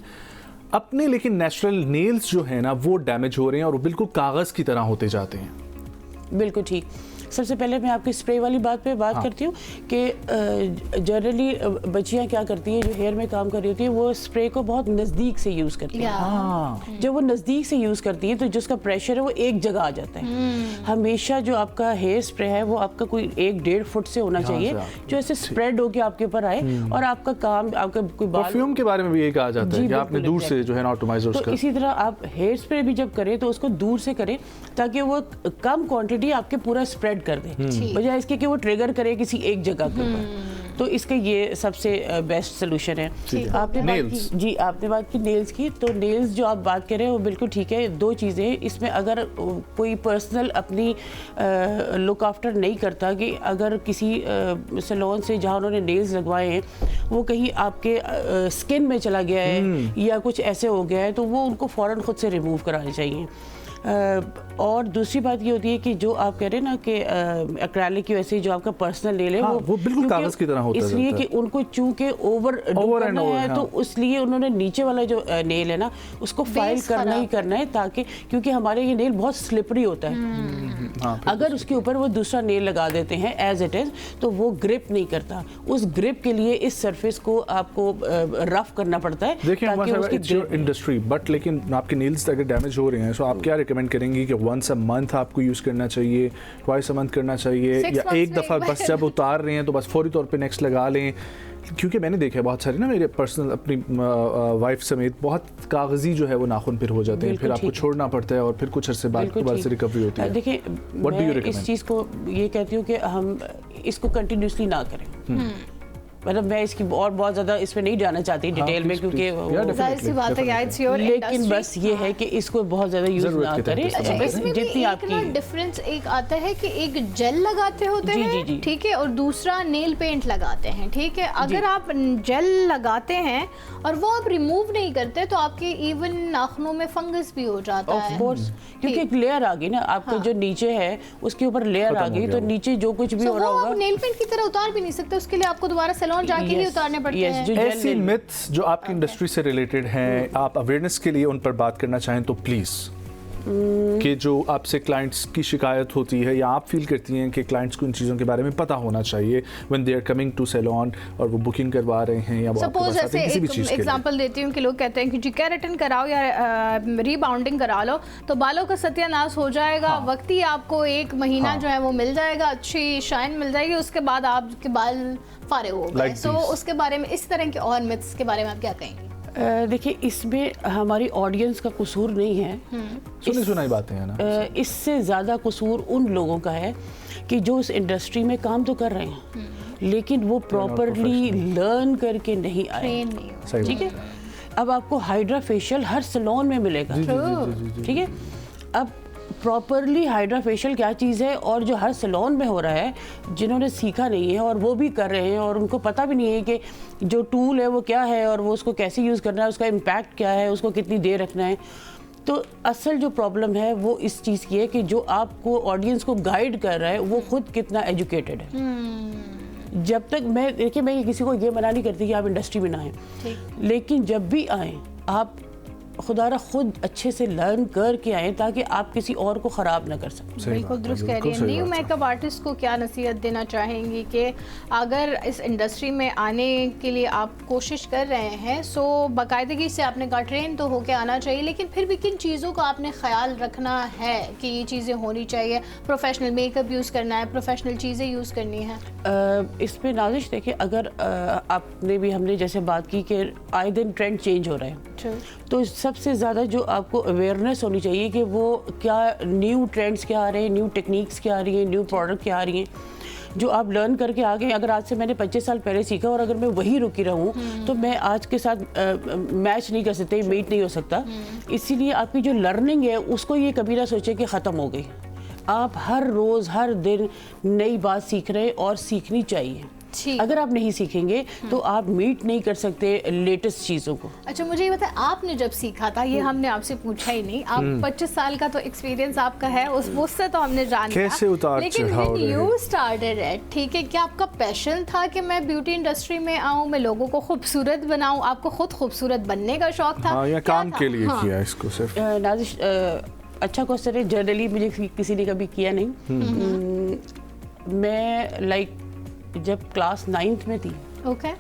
अपने, लेकिन नेचुरल नेल्स जो है ना वो डैमेज हो रहे हैं और वो बिल्कुल कागज़ की तरह होते जाते हैं। बिल्कुल ठीक। सबसे पहले मैं आपकी स्प्रे वाली बात पे बात करती हूँ कि जनरली बच्चियाँ क्या करती हैं जो हेयर में काम कर रही होती है, वो स्प्रे को बहुत नज़दीक से यूज़ करती हैं। जब वो नज़दीक से यूज़ करती है तो जिसका प्रेशर है वो एक जगह आ जाता है। हमेशा जो आपका हेयर स्प्रे है वो आपका कोई 1-1.5 फुट से होना चाहिए, जो ऐसे स्प्रेड होके आपके ऊपर आए और आपका काम, आपका कोई बाल। परफ्यूम के बारे में भी यही कहा जाता है कि आपने दूर से जो है ना एटॉमाइजर तो उसका। इसी तरह आप हेयर स्प्रे भी जब करें तो उसको दूर से करें ताकि वो कम क्वांटिटी आपके पूरा स्प्रेड कर दे, बजाय इसके कि वो ट्रिगर करे किसी एक जगह के ऊपर। तो इसका ये सबसे बेस्ट सोल्यूशन है। आपने बात की, जी आपने बात की नेल्स की, तो नेल्स जो आप बात कर रहे हैं वो बिल्कुल ठीक है। दो चीज़ें इसमें, अगर कोई पर्सनल अपनी लुक आफ्टर नहीं करता, कि अगर किसी सैलून से जहाँ उन्होंने नेल्स लगवाए हैं वो कहीं आपके स्किन में चला गया है या कुछ ऐसे हो गया है, तो वो उनको फ़ौरन खुद से रिमूव कराने चाहिए। और दूसरी बात ये होती है कि जो आप कह रहे हैं ना कि एक्रेलिक की वैसे जो आपका पर्सनल नेल है, वो बिल्कुल कागज की तरह होता है, इसलिए कि उनको चूंकि ओवर करना है तो इसलिए उन्होंने नीचे वाला जो नेल है ना उसको फाइल करना ही करना है, ताकि क्योंकि हमारे ये नेल बहुत स्लिपरी होता है। अगर उसके ऊपर वो दूसरा नेल लगा देते हैं एज इट इज तो वो ग्रिप नहीं करता। उस ग्रिप के लिए इस सरफेस को आपको रफ करना पड़ता है। देखिए इंडस्ट्री बट लेकिन आपके नेल्स अगर डैमेज हो रहे हैं तो आप क्या रिकमेंड करेंगी कि वंस अ मंथ आपको यूज़ करना चाहिए, ट्वाइस अ मंथ करना चाहिए, या एक दफ़ा बस जब उतार रहे हैं तो बस फौरी तौर पे नेक्स्ट लगा लें? क्योंकि मैंने देखा है बहुत सारे ना मेरे पर्सनल अपनी वाइफ समेत बहुत कागजी जो है वो नाखून फिर हो जाते हैं, फिर आपको छोड़ना पड़ता है और फिर कुछ अर्से बाद दोबारा से रिकवरी होती है। देखिए मैं इस चीज़ को ये कहती हूँ कि हम इसको कंटिन्यूसली ना करें। मतलब मैं इसकी और बहुत ज़्यादा इसमें नहीं जाना चाहती डिटेल में, क्योंकि जाहिर सी बात है, लेकिन बस ये है कि इसको बहुत ज़्यादा यूज़ ना करें। इसमें जितनी आपकी डिफरेंस एक आता है कि एक जेल लगाते होते हैं, ठीक है, और दूसरा नेल पेंट लगाते हैं, ठीक है। अगर आप जेल लगाते हैं और वो आप रिमूव नहीं करते तो आपके इवन नाखूनों में फंगस भी हो जाता है, ऑफ कोर्स, क्योंकि एक लेयर आ गई ना आपका जो नीचे है उसके ऊपर लेयर आ गई, तो नीचे जो कुछ भी हो रहा होगा नेल पेंट की तरह उतार भी नहीं सकते, उसके लिए आपको दोबारा सैलून जाके ही उतारने पड़ते हैं। ऐसी मिथ्स जो आपकी इंडस्ट्री से रिलेटेड हैं, आप अवेयरनेस के लिए उन पर बात करना चाहें तो प्लीज़, कि जो आपसे क्लाइंट्स की शिकायत होती है या आप फील करती हैं कि क्लाइंट्स को इन चीज़ों के बारे में पता होना चाहिए when they are coming to salon और वो बुकिंग करवा रहे हैं या वो आपके पास आते हैं किसी भी चीज़ के लिए। एग्जांपल देती हूँ कि लोग कहते हैं कि जी केराटिन कराओ या रीबाउंडिंग करा लो तो बालों का सत्यानाश हो जाएगा, वक्त ही आपको 1 महीना जो है वो मिल जाएगा, अच्छी शाइन मिल जाएगी, उसके बाद आपके बाल फारे हो गए। तो उसके बारे में, इस तरह के और मिथ्स के बारे में आप क्या कहेंगे? देखिए इसमें हमारी ऑडियंस का कसूर नहीं है, सुनी बातें हैं ना, इससे ज़्यादा कसूर उन लोगों का है कि जो इस इंडस्ट्री में काम तो कर रहे हैं लेकिन वो प्रॉपरली लर्न करके नहीं आए, ठीक है। अब आपको हाइड्रा फेशियल हर सैलून में मिलेगा, ठीक है। अब प्रॉपरली हाइड्रा फेशियल क्या चीज़ है और जो हर सैलून में हो रहा है, जिन्होंने सीखा नहीं है और वो भी कर रहे हैं और उनको पता भी नहीं है कि जो टूल है वो क्या है और वो उसको कैसे यूज़ करना है, उसका इम्पैक्ट क्या है, उसको कितनी देर रखना है। तो असल जो प्रॉब्लम है वो इस चीज़ की है कि जो आपको ऑडियंस को गाइड कर रहा है वो खुद कितना एजुकेटेड है। जब तक मैं किसी को ये मना नहीं करती कि आप इंडस्ट्री में ना आएँ, लेकिन जब भी आएँ आप खुदारा खुद अच्छे से लर्न करके आए ताकि आप किसी और को ख़राब ना कर सकें। बिल्कुल दुरुस्त कह रही हैं। न्यू मेकअप आर्टिस्ट को क्या नसीहत देना चाहेंगी कि अगर इस इंडस्ट्री में आने के लिए आप कोशिश कर रहे हैं, सो बाकायदगी से आपने कहा ट्रेन तो होके आना चाहिए, लेकिन फिर भी किन चीज़ों का आपने ख्याल रखना है कि ये चीज़ें होनी चाहिए? प्रोफेशनल मेकअप यूज़ करना है, प्रोफेशनल चीज़ें यूज़ करनी है। इसमें नाजिश देखिए, अगर आपने भी हमने जैसे बात की कि आए दिन ट्रेंड चेंज हो रहा है, तो सबसे ज़्यादा जो आपको अवेयरनेस होनी चाहिए कि वो क्या न्यू ट्रेंड्स क्या आ रहे हैं, न्यू टेक्निक्स क्या आ रही हैं, न्यू प्रोडक्ट क्या आ रही हैं, जो आप लर्न करके आ गए। अगर आज से मैंने 25 साल पहले सीखा और अगर मैं वही रुकी रहूँ तो मैं आज के साथ मैच नहीं कर सकते, मीट नहीं हो सकता। इसीलिए आपकी जो लर्निंग है उसको ये कभी ना सोचे कि ख़त्म हो गई। आप हर रोज़ हर दिन नई बात सीख रहे और सीखनी चाहिए। अगर आप नहीं सीखेंगे तो आप मीट नहीं कर सकते लेटेस्ट चीज़ों को। अच्छा मुझे ये बताएं, आपने जब सीखा था, ये हमने आपसे पूछा ही नहीं, आप 25 साल का तो एक्सपीरियंस आपका है, उससे तो हमने जान लिया, लेकिन व्हेन यू स्टार्टेड इट, ठीक है, क्या आपका पैशन था कि मैं ब्यूटी इंडस्ट्री में आऊँ, मैं लोगों को खूबसूरत बनाऊँ? आपको खुद खूबसूरत बनने का शौक था या काम के लिए किया इसको सिर्फ? नाजिश अच्छा क्वेश्चन है, जनरली मुझे किसी ने कभी किया नहीं। मैं जब क्लास 9th में थी ओके,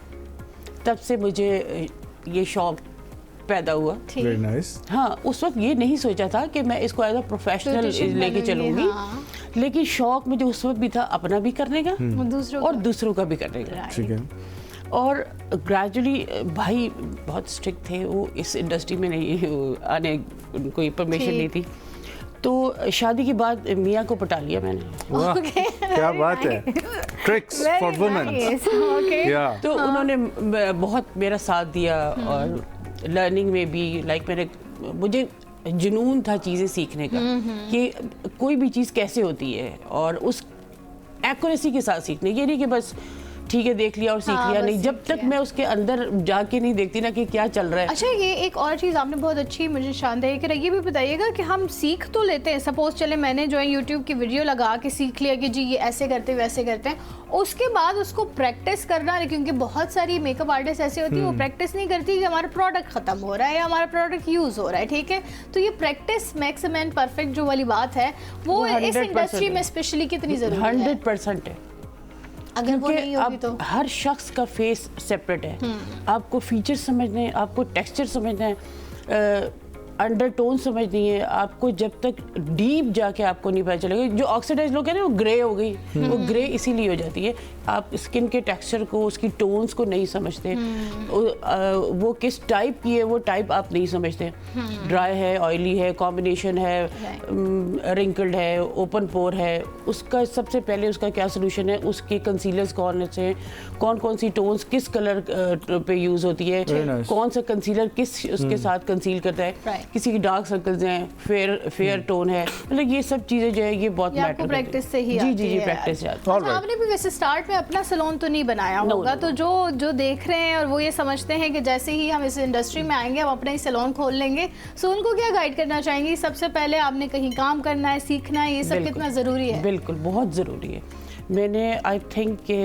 तब से मुझे ये शौक पैदा हुआ। Very nice. हाँ, उस वक्त ये नहीं सोचा था कि मैं इसको एज अ प्रोफेशनल लेके चलूंगी, हाँ। लेकिन शौक मुझे उस वक्त भी था अपना भी करने का दूसरों और का। दूसरों का भी करने का। ठीक है। और ग्रेजुअली भाई बहुत स्ट्रिक्ट थे, वो इस इंडस्ट्री में नहीं आने कोई परमिशन नहीं थी, तो शादी के बाद मियाँ को पटा लिया मैंने। वाह, क्या बात है। Tricks for women. ओके, या तो उन्होंने बहुत मेरा साथ दिया और लर्निंग में भी मुझे जुनून था चीज़ें सीखने का कि कोई भी चीज़ कैसे होती है और उस एक्यूरेसी के साथ सीखने, ये नहीं कि बस ठीक है देख लिया और सीख हाँ, लिया, बस नहीं, जब सीख तक लिया। मैं उसके अंदर जाके नहीं देखती ना कि क्या चल रहा है। अच्छा, ये एक और चीज़ आपने बहुत अच्छी मुझे शानदार करा, ये भी बताइएगा कि हम सीख तो लेते हैं, सपोज चले मैंने जो है यूट्यूब की वीडियो लगा के सीख लिया कि जी ये ऐसे करते वैसे करते हैं, उसके बाद उसको प्रैक्टिस करना है, क्योंकि बहुत सारी मेकअप आर्टिस्ट ऐसी होती है वो प्रैक्टिस नहीं करती कि हमारा प्रोडक्ट खत्म हो रहा है या हमारा प्रोडक्ट यूज़ हो रहा है, ठीक है। तो ये practice makes a man perfect जो वाली बात है वो इस 100% इंडस्ट्री में स्पेशली कितनी ज़रूरी है? 100% है, अगर वो नहीं क्योंकि होगी अब तो हर शख्स का फेस सेपरेट है। आपको फीचर समझने हैं, आपको टेक्सचर समझना है, अंडरटोन समझनी है आपको, जब तक डीप जाके आपको नहीं पता चलेगा। जो ऑक्सीडाइज लोग कहते हैं वो ग्रे हो गई, वो ग्रे इसीलिए हो जाती है, आप स्किन के टेक्सचर को, उसकी टोन्स को नहीं समझते, वो किस टाइप की है वो टाइप आप नहीं समझते, ड्राई है, ऑयली है, कॉम्बिनेशन है, रिंकल्ड है, ओपन पोर है, उसका सबसे पहले उसका क्या सोल्यूशन है, उसके कंसीलर्स कौन कौन सी टोन्स किस कलर पे यूज होती है, nice. कौन सा कंसीलर किस उसके साथ कंसील करता है, Right. किसी की डार्क सर्कल्स हैं, फेयर टोन है, मतलब ये सब चीजें जो है ये बहुत ये मैटर आपको प्रैक्टिस से ही जी आती जी जी है। प्रैक्टिस से आती अच्छा, Alright. आपने भी वैसे स्टार्ट में अपना सैलून तो नहीं बनाया No, होगा, no, तो जो देख रहे हैं और वो ये समझते हैं कि जैसे ही हम इस इंडस्ट्री में आएंगे हम अपना ही सैलून खोल लेंगे, सो उनको क्या गाइड करना चाहेंगे? सबसे पहले आपने कहीं काम करना है, सीखना है, ये सब बिल्कुल, कितना ज़रूरी है? बिल्कुल बहुत ज़रूरी है। मैंने आई थिंक के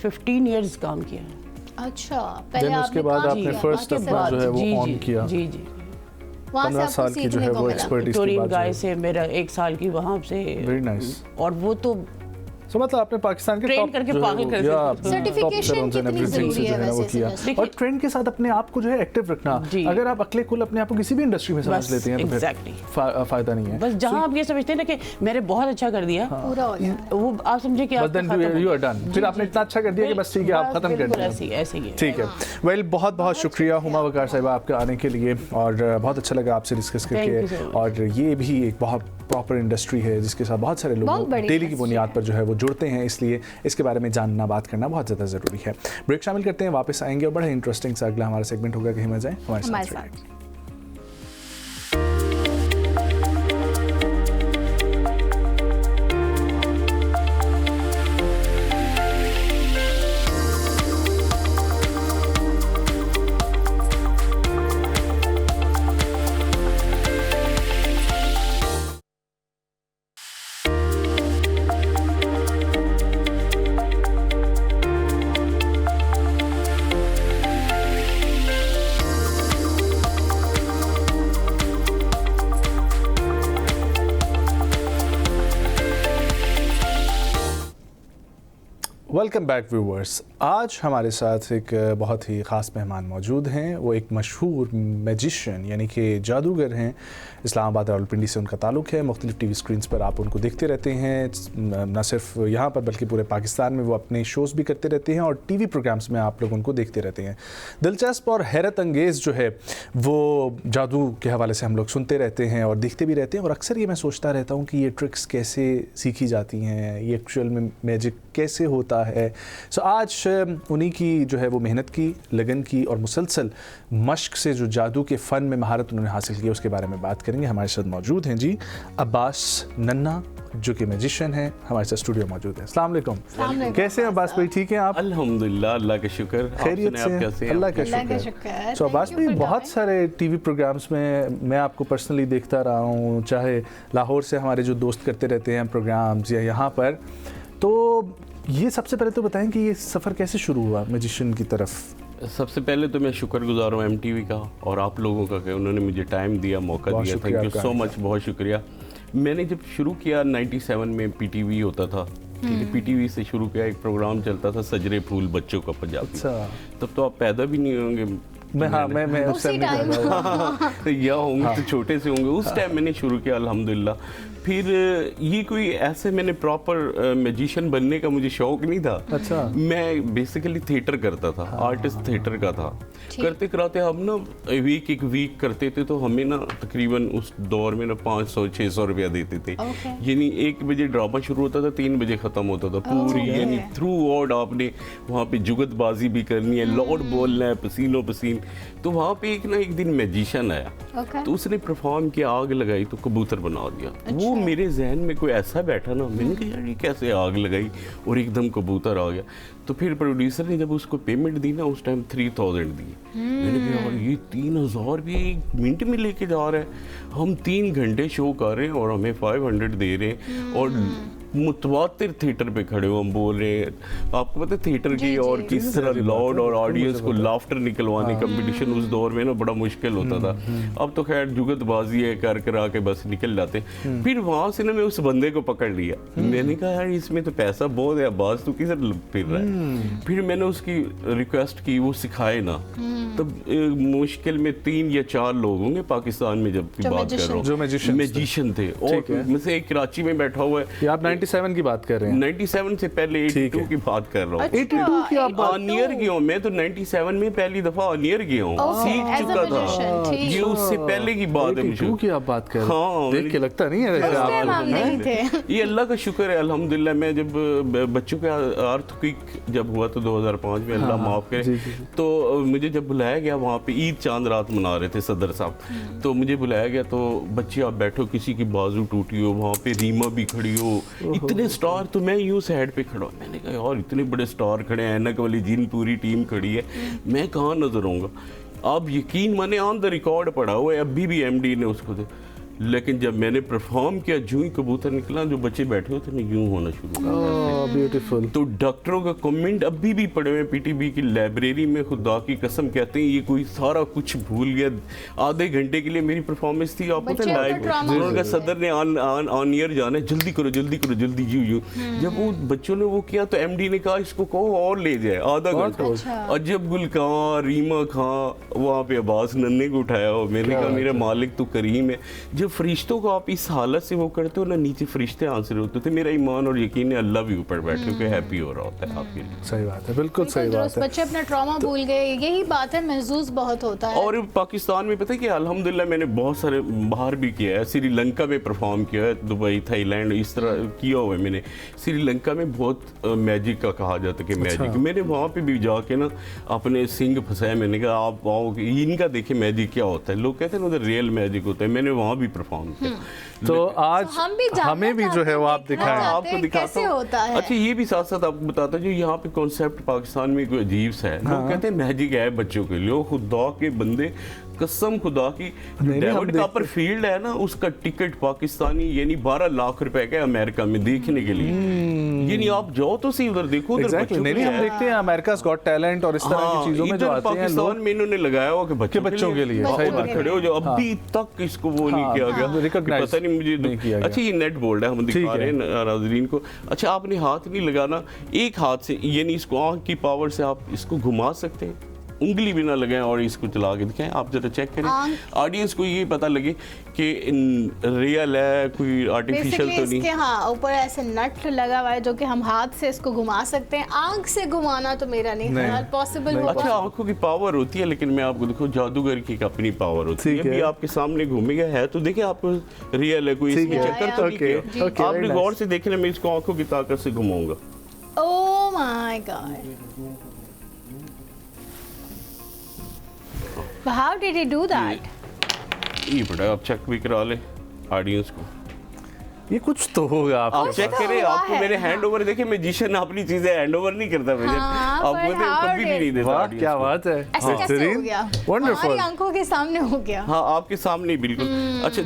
15 इयर्स काम किया है। अच्छा, पहले Then आपने उसके बाद काम आपने किया, first बाकी अपना से जो है वो जी on जी किया। जी जी वहाँ से 15 आपको साल की जो सीखने है को वो मिला। एक्सपर्टीज की विक्टोरियन बात गाय से मेरा 1 साल की वहाँ से, वेरी नाइस। और वो तो सो मतलब आपने पाकिस्तान के Train टॉप करके जो है पागल वो- कर या सकते हैं। Certification top salons and कितनी everything से ज़रूरी जो है है वो वैसे किया, इस industry और ट्रेंड के साथ अपने आप को जो है एक्टिव रखना। जी। अगर आप अकेले कुल अपने आप को किसी भी इंडस्ट्री में समझ बस, लेते हैं तो exactly. फिर फायदा नहीं है। बस जहाँ आप ये समझते हैं ना कि मैंने बहुत अच्छा कर दिया, पूरा हो जाता है। वो आप समझे कि बस आप देन यू आर डन, फिर आपने इतना अच्छा कर दिया कि बस ठीक है आप खत्म कर बिल्कुल दिया। ऐसे ही है। ठीक है, वेल बहुत बहुत शुक्रिया हुमा वकार साहिबा आपके आने के लिए, और बहुत अच्छा लगा आपसे डिस्कस Thank you so करके। much. और ये भी एक बहुत प्रॉपर इंडस्ट्री है जिसके साथ बहुत सारे बहुत लोग बड़ी डेली की industry बुनियाद है। पर जो है वो जुड़ते हैं, इसलिए इसके बारे में जानना बात करना बहुत ज़्यादा ज़रूरी है। ब्रेक शामिल करते हैं, वापस आएंगे और बड़ा इंटरेस्टिंग सा अगला हमारा सेगमेंट होगा, कहीं मत जाएं, हमारे हमारे साथ साथ। रहिए। Welcome back viewers. आज हमारे साथ एक बहुत ही ख़ास मेहमान मौजूद हैं। वो एक मशहूर मैजिशियन यानी कि जादूगर हैं। इस्लामाबाद रावलपिंडी से उनका ताल्लुक़ है। मुख्तलिफ़ टीवी स्क्रीन्स पर आप उनको देखते रहते हैं, न सिर्फ यहाँ पर बल्कि पूरे पाकिस्तान में वो अपने शोज़ भी करते रहते हैं और टीवी प्रोग्राम्स में आप लोग उनको देखते रहते हैं। दिलचस्प और हैरत अंगेज़ जो है वो जादू के हवाले से हम लोग सुनते रहते हैं और देखते भी रहते हैं, और अक्सर ये मैं सोचता रहता हूँ कि ये ट्रिक्स कैसे सीखी जाती हैं, ये एक्चुअल में मैजिक कैसे होता है। सो आज उन्हीं की जो है वो मेहनत की, लगन की और मुसलसल मश्क से जो जादू के फ़न में महारत उन्होंने हासिल की उसके बारे में बात करेंगे। हमारे साथ मौजूद हैं जी अब्बास नन्ना, जो कि मैजिशियन हैं, हमारे साथ स्टूडियो मौजूद हैं। अस्सलाम वालेकुम। कैसे हैं अब्बास भाई, ठीक हैं आप? अल्हम्दुलिल्लाह, अल्लाह का शुक्र। आप खैरियत सुनाएं, आप से? कैसे हैं? अल्लाह का अल्लाह का शुक्र। शुक्र। सो अब्बास भाई, बहुत सारे टीवी प्रोग्राम्स में मैं आपको पर्सनली देखता रहा हूँ, चाहे लाहौर से हमारे जो दोस्त करते रहते हैं प्रोग्राम्स या यहाँ पर, तो ये सबसे पहले तो बताएं कि ये सफ़र कैसे शुरू हुआ मैजिशियन की तरफ? सबसे पहले तो मैं शुक्रगुजार हूँ MTV का और आप लोगों का कि उन्होंने मुझे टाइम दिया, मौका बहुत दिया। शुक्रिया थैंक यू आपका। सो मच, बहुत शुक्रिया। मैंने जब शुरू किया 97 में PTV होता था, पीटीवी से शुरू किया, एक प्रोग्राम चलता था सजरे फूल बच्चों का पंजाबी। अच्छा। तब तो आप पैदा भी नहीं होंगे। मैं उस उसी टाइम नहीं था। तो या होंगे तो छोटे से होंगे। उस टाइम मैंने शुरू किया अल्हम्दुलिल्लाह। फिर ये कोई ऐसे मैंने प्रॉपर मैजिशियन बनने का मुझे शौक नहीं था। अच्छा। मैं बेसिकली थिएटर करता था, आर्टिस्ट थिएटर का था। करते कराते हम ना एक वीक करते थे, तो हमें ना तकरीबन उस दौर में ना 500-600 रुपया देते थे। यानी 1 बजे ड्रामा शुरू होता था, 3 बजे ख़त्म होता था पूरी। यानी थ्रू आउट आपने वहाँ पे जुगतबाजी भी करनी है, लॉर्ड बोलना है, पसीनो पसीन। तो वहाँ पे एक दिन मैजिशियन आया, तो उसने परफॉर्म किया, आग लगाई तो कबूतर बना दिया। वो मेरे जहन में कोई ऐसा बैठा ना, मैंने कहा यार ये कैसे आग लगाई और एकदम कबूतर आ गया। तो फिर प्रोड्यूसर ने जब उसको पेमेंट दी ना, उस टाइम 3000 दी। मैंने कहा यार ये 3000 भी 1 मिनट में लेके जा रहा है, हम 3 घंटे शो कर रहे हैं और हमें 500 दे रहे हैं। और मुतवातिर थिएटर पे खड़े हो हम बोल रहे हैं। आपको पता है थिएटर की और किस तरह लाउड और ऑडियंस को लाफ्टर निकलवाने कंपटीशन उस दौर में ना बड़ा मुश्किल होता था। अब तो खैर जुगतबाजी है, कर करा के बस निकल जाते। फिर वहाँ से ना मैं उस बंदे को पकड़ लिया। मैंने कहा यार इसमें तो पैसा बहुत है, आवाज तो किधर फिर रहा है। फिर मैंने उसकी रिक्वेस्ट की वो सिखाए ना। तब मुश्किल में 3 या 4 लोग होंगे पाकिस्तान में जब की बात कर रहा हूँ, जो मैजिशियन थे। और में से एक कराची में बैठा हुआ है। आप 97 की बात कर रहे हैं? 97 से पहले 82 की बात कर रहा हूँ। 82 की आप बात? ऑनियर गया हूँ मैं तो 97 में पहली दफा ऑनियर गया हूँ, सीख चुका था। ये उससे पहले की बात है। 82 की आप बात कर रहे हैं? हाँ, देख के लगता नहीं है वैसे आप। ये अल्लाह का शुक्र है अल्हम्दुलिल्लाह। मैं जब बच्चों का अर्थक्वेक जब हुआ तो 2005 में, अल्लाह माफ करे, तो मुझे जब बुलाया गया वहाँ पे, ईद चांद रात मना रहे थे सदर साहब, तो मुझे बुलाया गया। तो बच्चे आप बैठो, किसी की बाजू टूटी हो, वहाँ पे रीमा भी खड़ी हो, इतने स्टार। तो मैं यूँ साइड पे खड़ा, मैंने कहा यार इतने बड़े स्टार खड़े हैं, ऐनक वाली जिन पूरी टीम खड़ी है, मैं कहाँ नजर आऊँगा। आप यकीन माने ऑन द रिकॉर्ड पड़ा हुआ है, अभी भी एमडी ने उसको दे। लेकिन जब मैंने परफॉर्म किया, जो ही कबूतर निकला, जो बच्चे बैठे होते ना यूं होना शुरू हुआ। ब्यूटीफुल। तो डॉक्टरों का कमेंट अभी भी पड़े हुए पीटीबी की लाइब्रेरी में, खुदा की कसम कहते हैं ये कोई सारा कुछ भूल गया। आधे घंटे के लिए मेरी परफॉर्मेंस थी, आपको पता है लाइव। उन्होंने कहा सदर ने ऑन ईयर जाना है, जल्दी करो जल्दी करो जल्दी, यूं। जब वो बच्चों ने वो किया तो एमडी ने कहा इसको कहो और ले जाए आधा घंटा। और जब गुल खां, रीमा खां वहाँ पे अब्बास नन्हे को उठाया हो, मैंने कहा मेरा मालिक तो करीम है। जब फरिश्तों को आप इस हालत से वो करते हो ना, नीचे फरिश्ते आंसर होते थे, मेरा ईमान और यकीन है अल्लाह भी ऊपर बैठे होकर हैप्पी हो रहा होता है आपके लिए। सही बात है, बिल्कुल सही बात है। बच्चे अपना ट्रॉमा भूल गए, यही बात है, महसूस बहुत होता है। और पाकिस्तान में पता है कि अल्हम्दुलिल्लाह मैंने बहुत सारे बाहर भी किया है, श्रीलंका में परफॉर्म किया है, दुबई, थाईलैंड, इस तरह किया हुआ है मैंने। श्रीलंका में बहुत मैजिक का कहा जाता है कि मैजिक, मैंने वहाँ पे भी जाके ना अपने सिंग फंसाए। मैंने कहा आप आओ, इनका देखे मैजिक क्या होता है। लोग कहते हैं उधर रियल मैजिक होता है, मैंने वहाँ भी परफॉर्म किया। तो आज हमें भी जो है वो आप दिखाएं, आपको दिखाता हूं। अच्छा ये भी साथ साथ आपको बताता हूँ, जो यहाँ पे कॉन्सेप्ट पाकिस्तान में कोई अजीब सा है। लोग कहते हैं मैजिक है बच्चों के लिए, खुदा के बंदे, कसम खुदा की, डेविड कॉपर फील्ड है ना, उसका टिकट पाकिस्तानी यानी 12 लाख रुपए का अमेरिका में देखने के लिए। यानी आप जाओ तो सही उधर देखो, उधर बच्चों नहीं हम देखते हैं अमेरिका's Got Talent और इस तरह की चीजों में जो आते हैं पाकिस्तान में इन्होंने लगाया हुआ कि बच्चों के लिए खड़े हो, जो अभी तक इसको वो नहीं किया गया, पता नहीं मुझे। अच्छा ये नेट बोल्ड है, हम दिखा रहे हैं नाज़रीन को। अच्छा आपने हाथ नहीं लगाना, एक हाथ से यानी इसको आंख की पावर से आप इसको घुमा सकते हैं, उंगली भी ना लगाएं और इसको चला के दिखाएं। आप जरा चेक करें, ऑडियंस को ये पता लगे कि रियल है, कोई आर्टिफिशियल तो नहीं। इसके हाँ ऊपर ऐसे नट लगा हुआ है जो कि हम हाथ से इसको घुमा सकते हैं। आंख से घुमाना तो मेरा नहीं ख्याल पॉसिबल होगा। अच्छा आंखों की पावर होती है, लेकिन मैं आपको देखो जादूगर की अपनी पावर होती है। अभी आपके सामने घूमेगा है तो देखिए आपको रियल है, कोई इसमें चक्कर तो नहीं किया। आपने गौर से देखने में इसको आंखों की ताकत से घुमाऊंगा। Oh my God, how did he do that? ये बड़ा आप चेक भी करा ले ऑडियंस को, ये कुछ तो होगा। आप चेक करें, आपको मेरे हैंड ओवर देखे, मैजिशियन अपनी चीजें हैंड ओवर नहीं करता मुझे, आपको तो कभी भी नहीं देता। क्या बात है, ऐसे कैसे हो गया? वंडरफुल, आंखों के सामने हो गया। हाँ आपके सामने बिल्कुल। अच्छा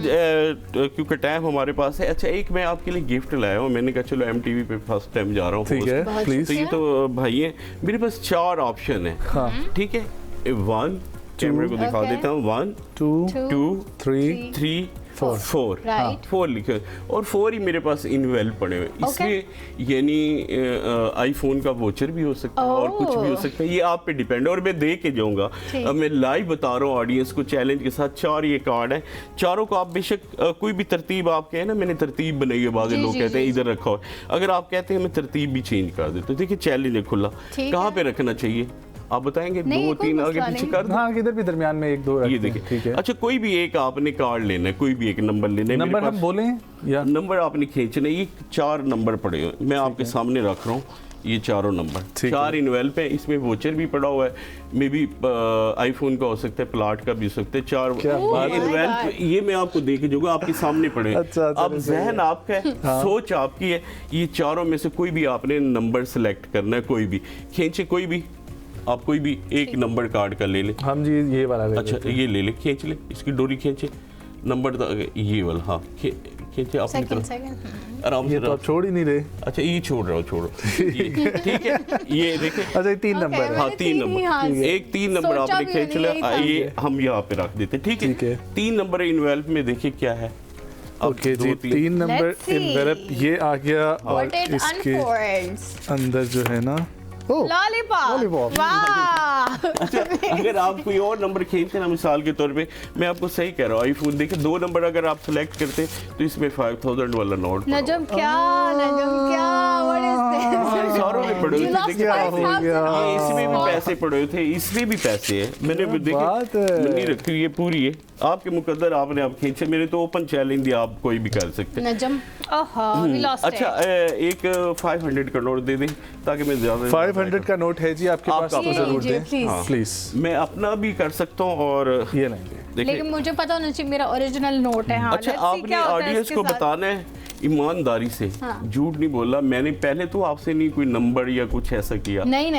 क्योंकि टाइम हमारे पास है, अच्छा एक मैं आपके लिए गिफ्ट लाया हूँ। मैंने कहा चलो एमटीवी पे फर्स्ट टाइम जा रहा हूँ, ठीक है प्लीज। तो ये तो भाई है, मेरे पास 4 ऑप्शन है, ठीक है। 1 कैमरे को दिखा देता हूँ, 1 2 3 4 Right. 4 लिखे हुए और 4 ही मेरे पास इनवेल पड़े हुए इसलिए यानी आईफोन का वोचर भी हो सकता है और कुछ भी हो सकता है, ये आप पे डिपेंड है और मैं दे के जाऊंगा। अब मैं लाइव बता रहा हूँ ऑडियंस को चैलेंज के साथ, 4 ये कार्ड है, चारों को आप बेशक कोई भी तरतीब आप कहें ना, मैंने तरतीब बनाई है, बाद लोग कहते हैं इधर रखा हो, अगर आप कहते हैं मैं तरतीब भी चेंज कर देता हूँ, देखिए चैलेंज है खुला, कहाँ पे रखना चाहिए आप बताएंगे? 2 3 आगे पीछे कर दो। हाँ, इधर भी दरमियान में 1 2 ये देखिए, ठीक है। अच्छा कोई भी एक आपने कार्ड लेना है, कोई भी एक नंबर लेना है, नंबर हम बोलें या नंबर आपने खींचने, ये 4 नंबर पड़े हुए मैं आपके सामने रख रहा हूँ, ये चारों नंबर 4 इनवेल्प है, इसमें वोचर भी पड़ा हुआ है, मे बी आईफोन का हो सकता है, प्लाट का भी हो सकता है, 4 इनवेल्प ये मैं आपको दे के जाऊंगा, आपके सामने पड़े। अब जहन आपका है, सोच आपकी है, ये चारों में से कोई भी आपने नंबर सेलेक्ट करना है, कोई भी खींचे, कोई भी आप कोई भी एक नंबर कार्ड का ले ले। हम जी ये वाला ले अच्छा ये ले ले, खींच ले, इसकी डोरी खींचे, नंबर ये वाला, हाँ खींचे अपनी तरफ आराम से। तो आप छोड़ ही नहीं रहे। अच्छा ये छोड़ रहा हूँ, छोड़ो ठीक है, ये देखिए। अच्छा 3 नंबर, हाँ 3 नंबर, एक 3 नंबर आपने खींच लिया, ये हम यहाँ पे रख देते, ठीक है। 3 नंबर इनवेल्प में देखिए क्या है। ओके जी, 3 नंबर इनवेल्प ये आ गया और इसके अंदर जो है ना लॉलीपॉप। वाह। अच्छा अगर आप कोई और नंबर खींचते ना, मिसाल के तौर पे मैं आपको सही कह रहा हूँ, आईफोन देखिए 2 नंबर अगर आप सेलेक्ट करते तो इसमें 5000 वाला नोट नजम क्या व्हाट इज दिस? सारों में पड़े हुए थे, ये इसमें भी पैसे पड़े हुए थे, इसमें भी पैसे है, मैंने देखिए नहीं रखी, ये पूरी है आपके मुकद्दर, आपने आप खींचे, मेरे तो ओपन चैलेंज दिया, आप कोई भी कर सकते हैं। नजम अच्छा एक 500 का नोट दे दें ताकि मैं ज्यादा। 500 का नोट है जी आपके पास, तो जरूर दें प्लीज। मैं अपना भी कर सकता हूँ और ये नहीं, लेकिन मुझे पता होना चाहिए मेरा ओरिजिनल नोट है। हाँ, अच्छा आपने ऑडियंस को बताना है ईमानदारी से, झूठ नहीं बोला मैंने, पहले तो आपसे नहीं कोई नंबर या कुछ ऐसा किया। नहीं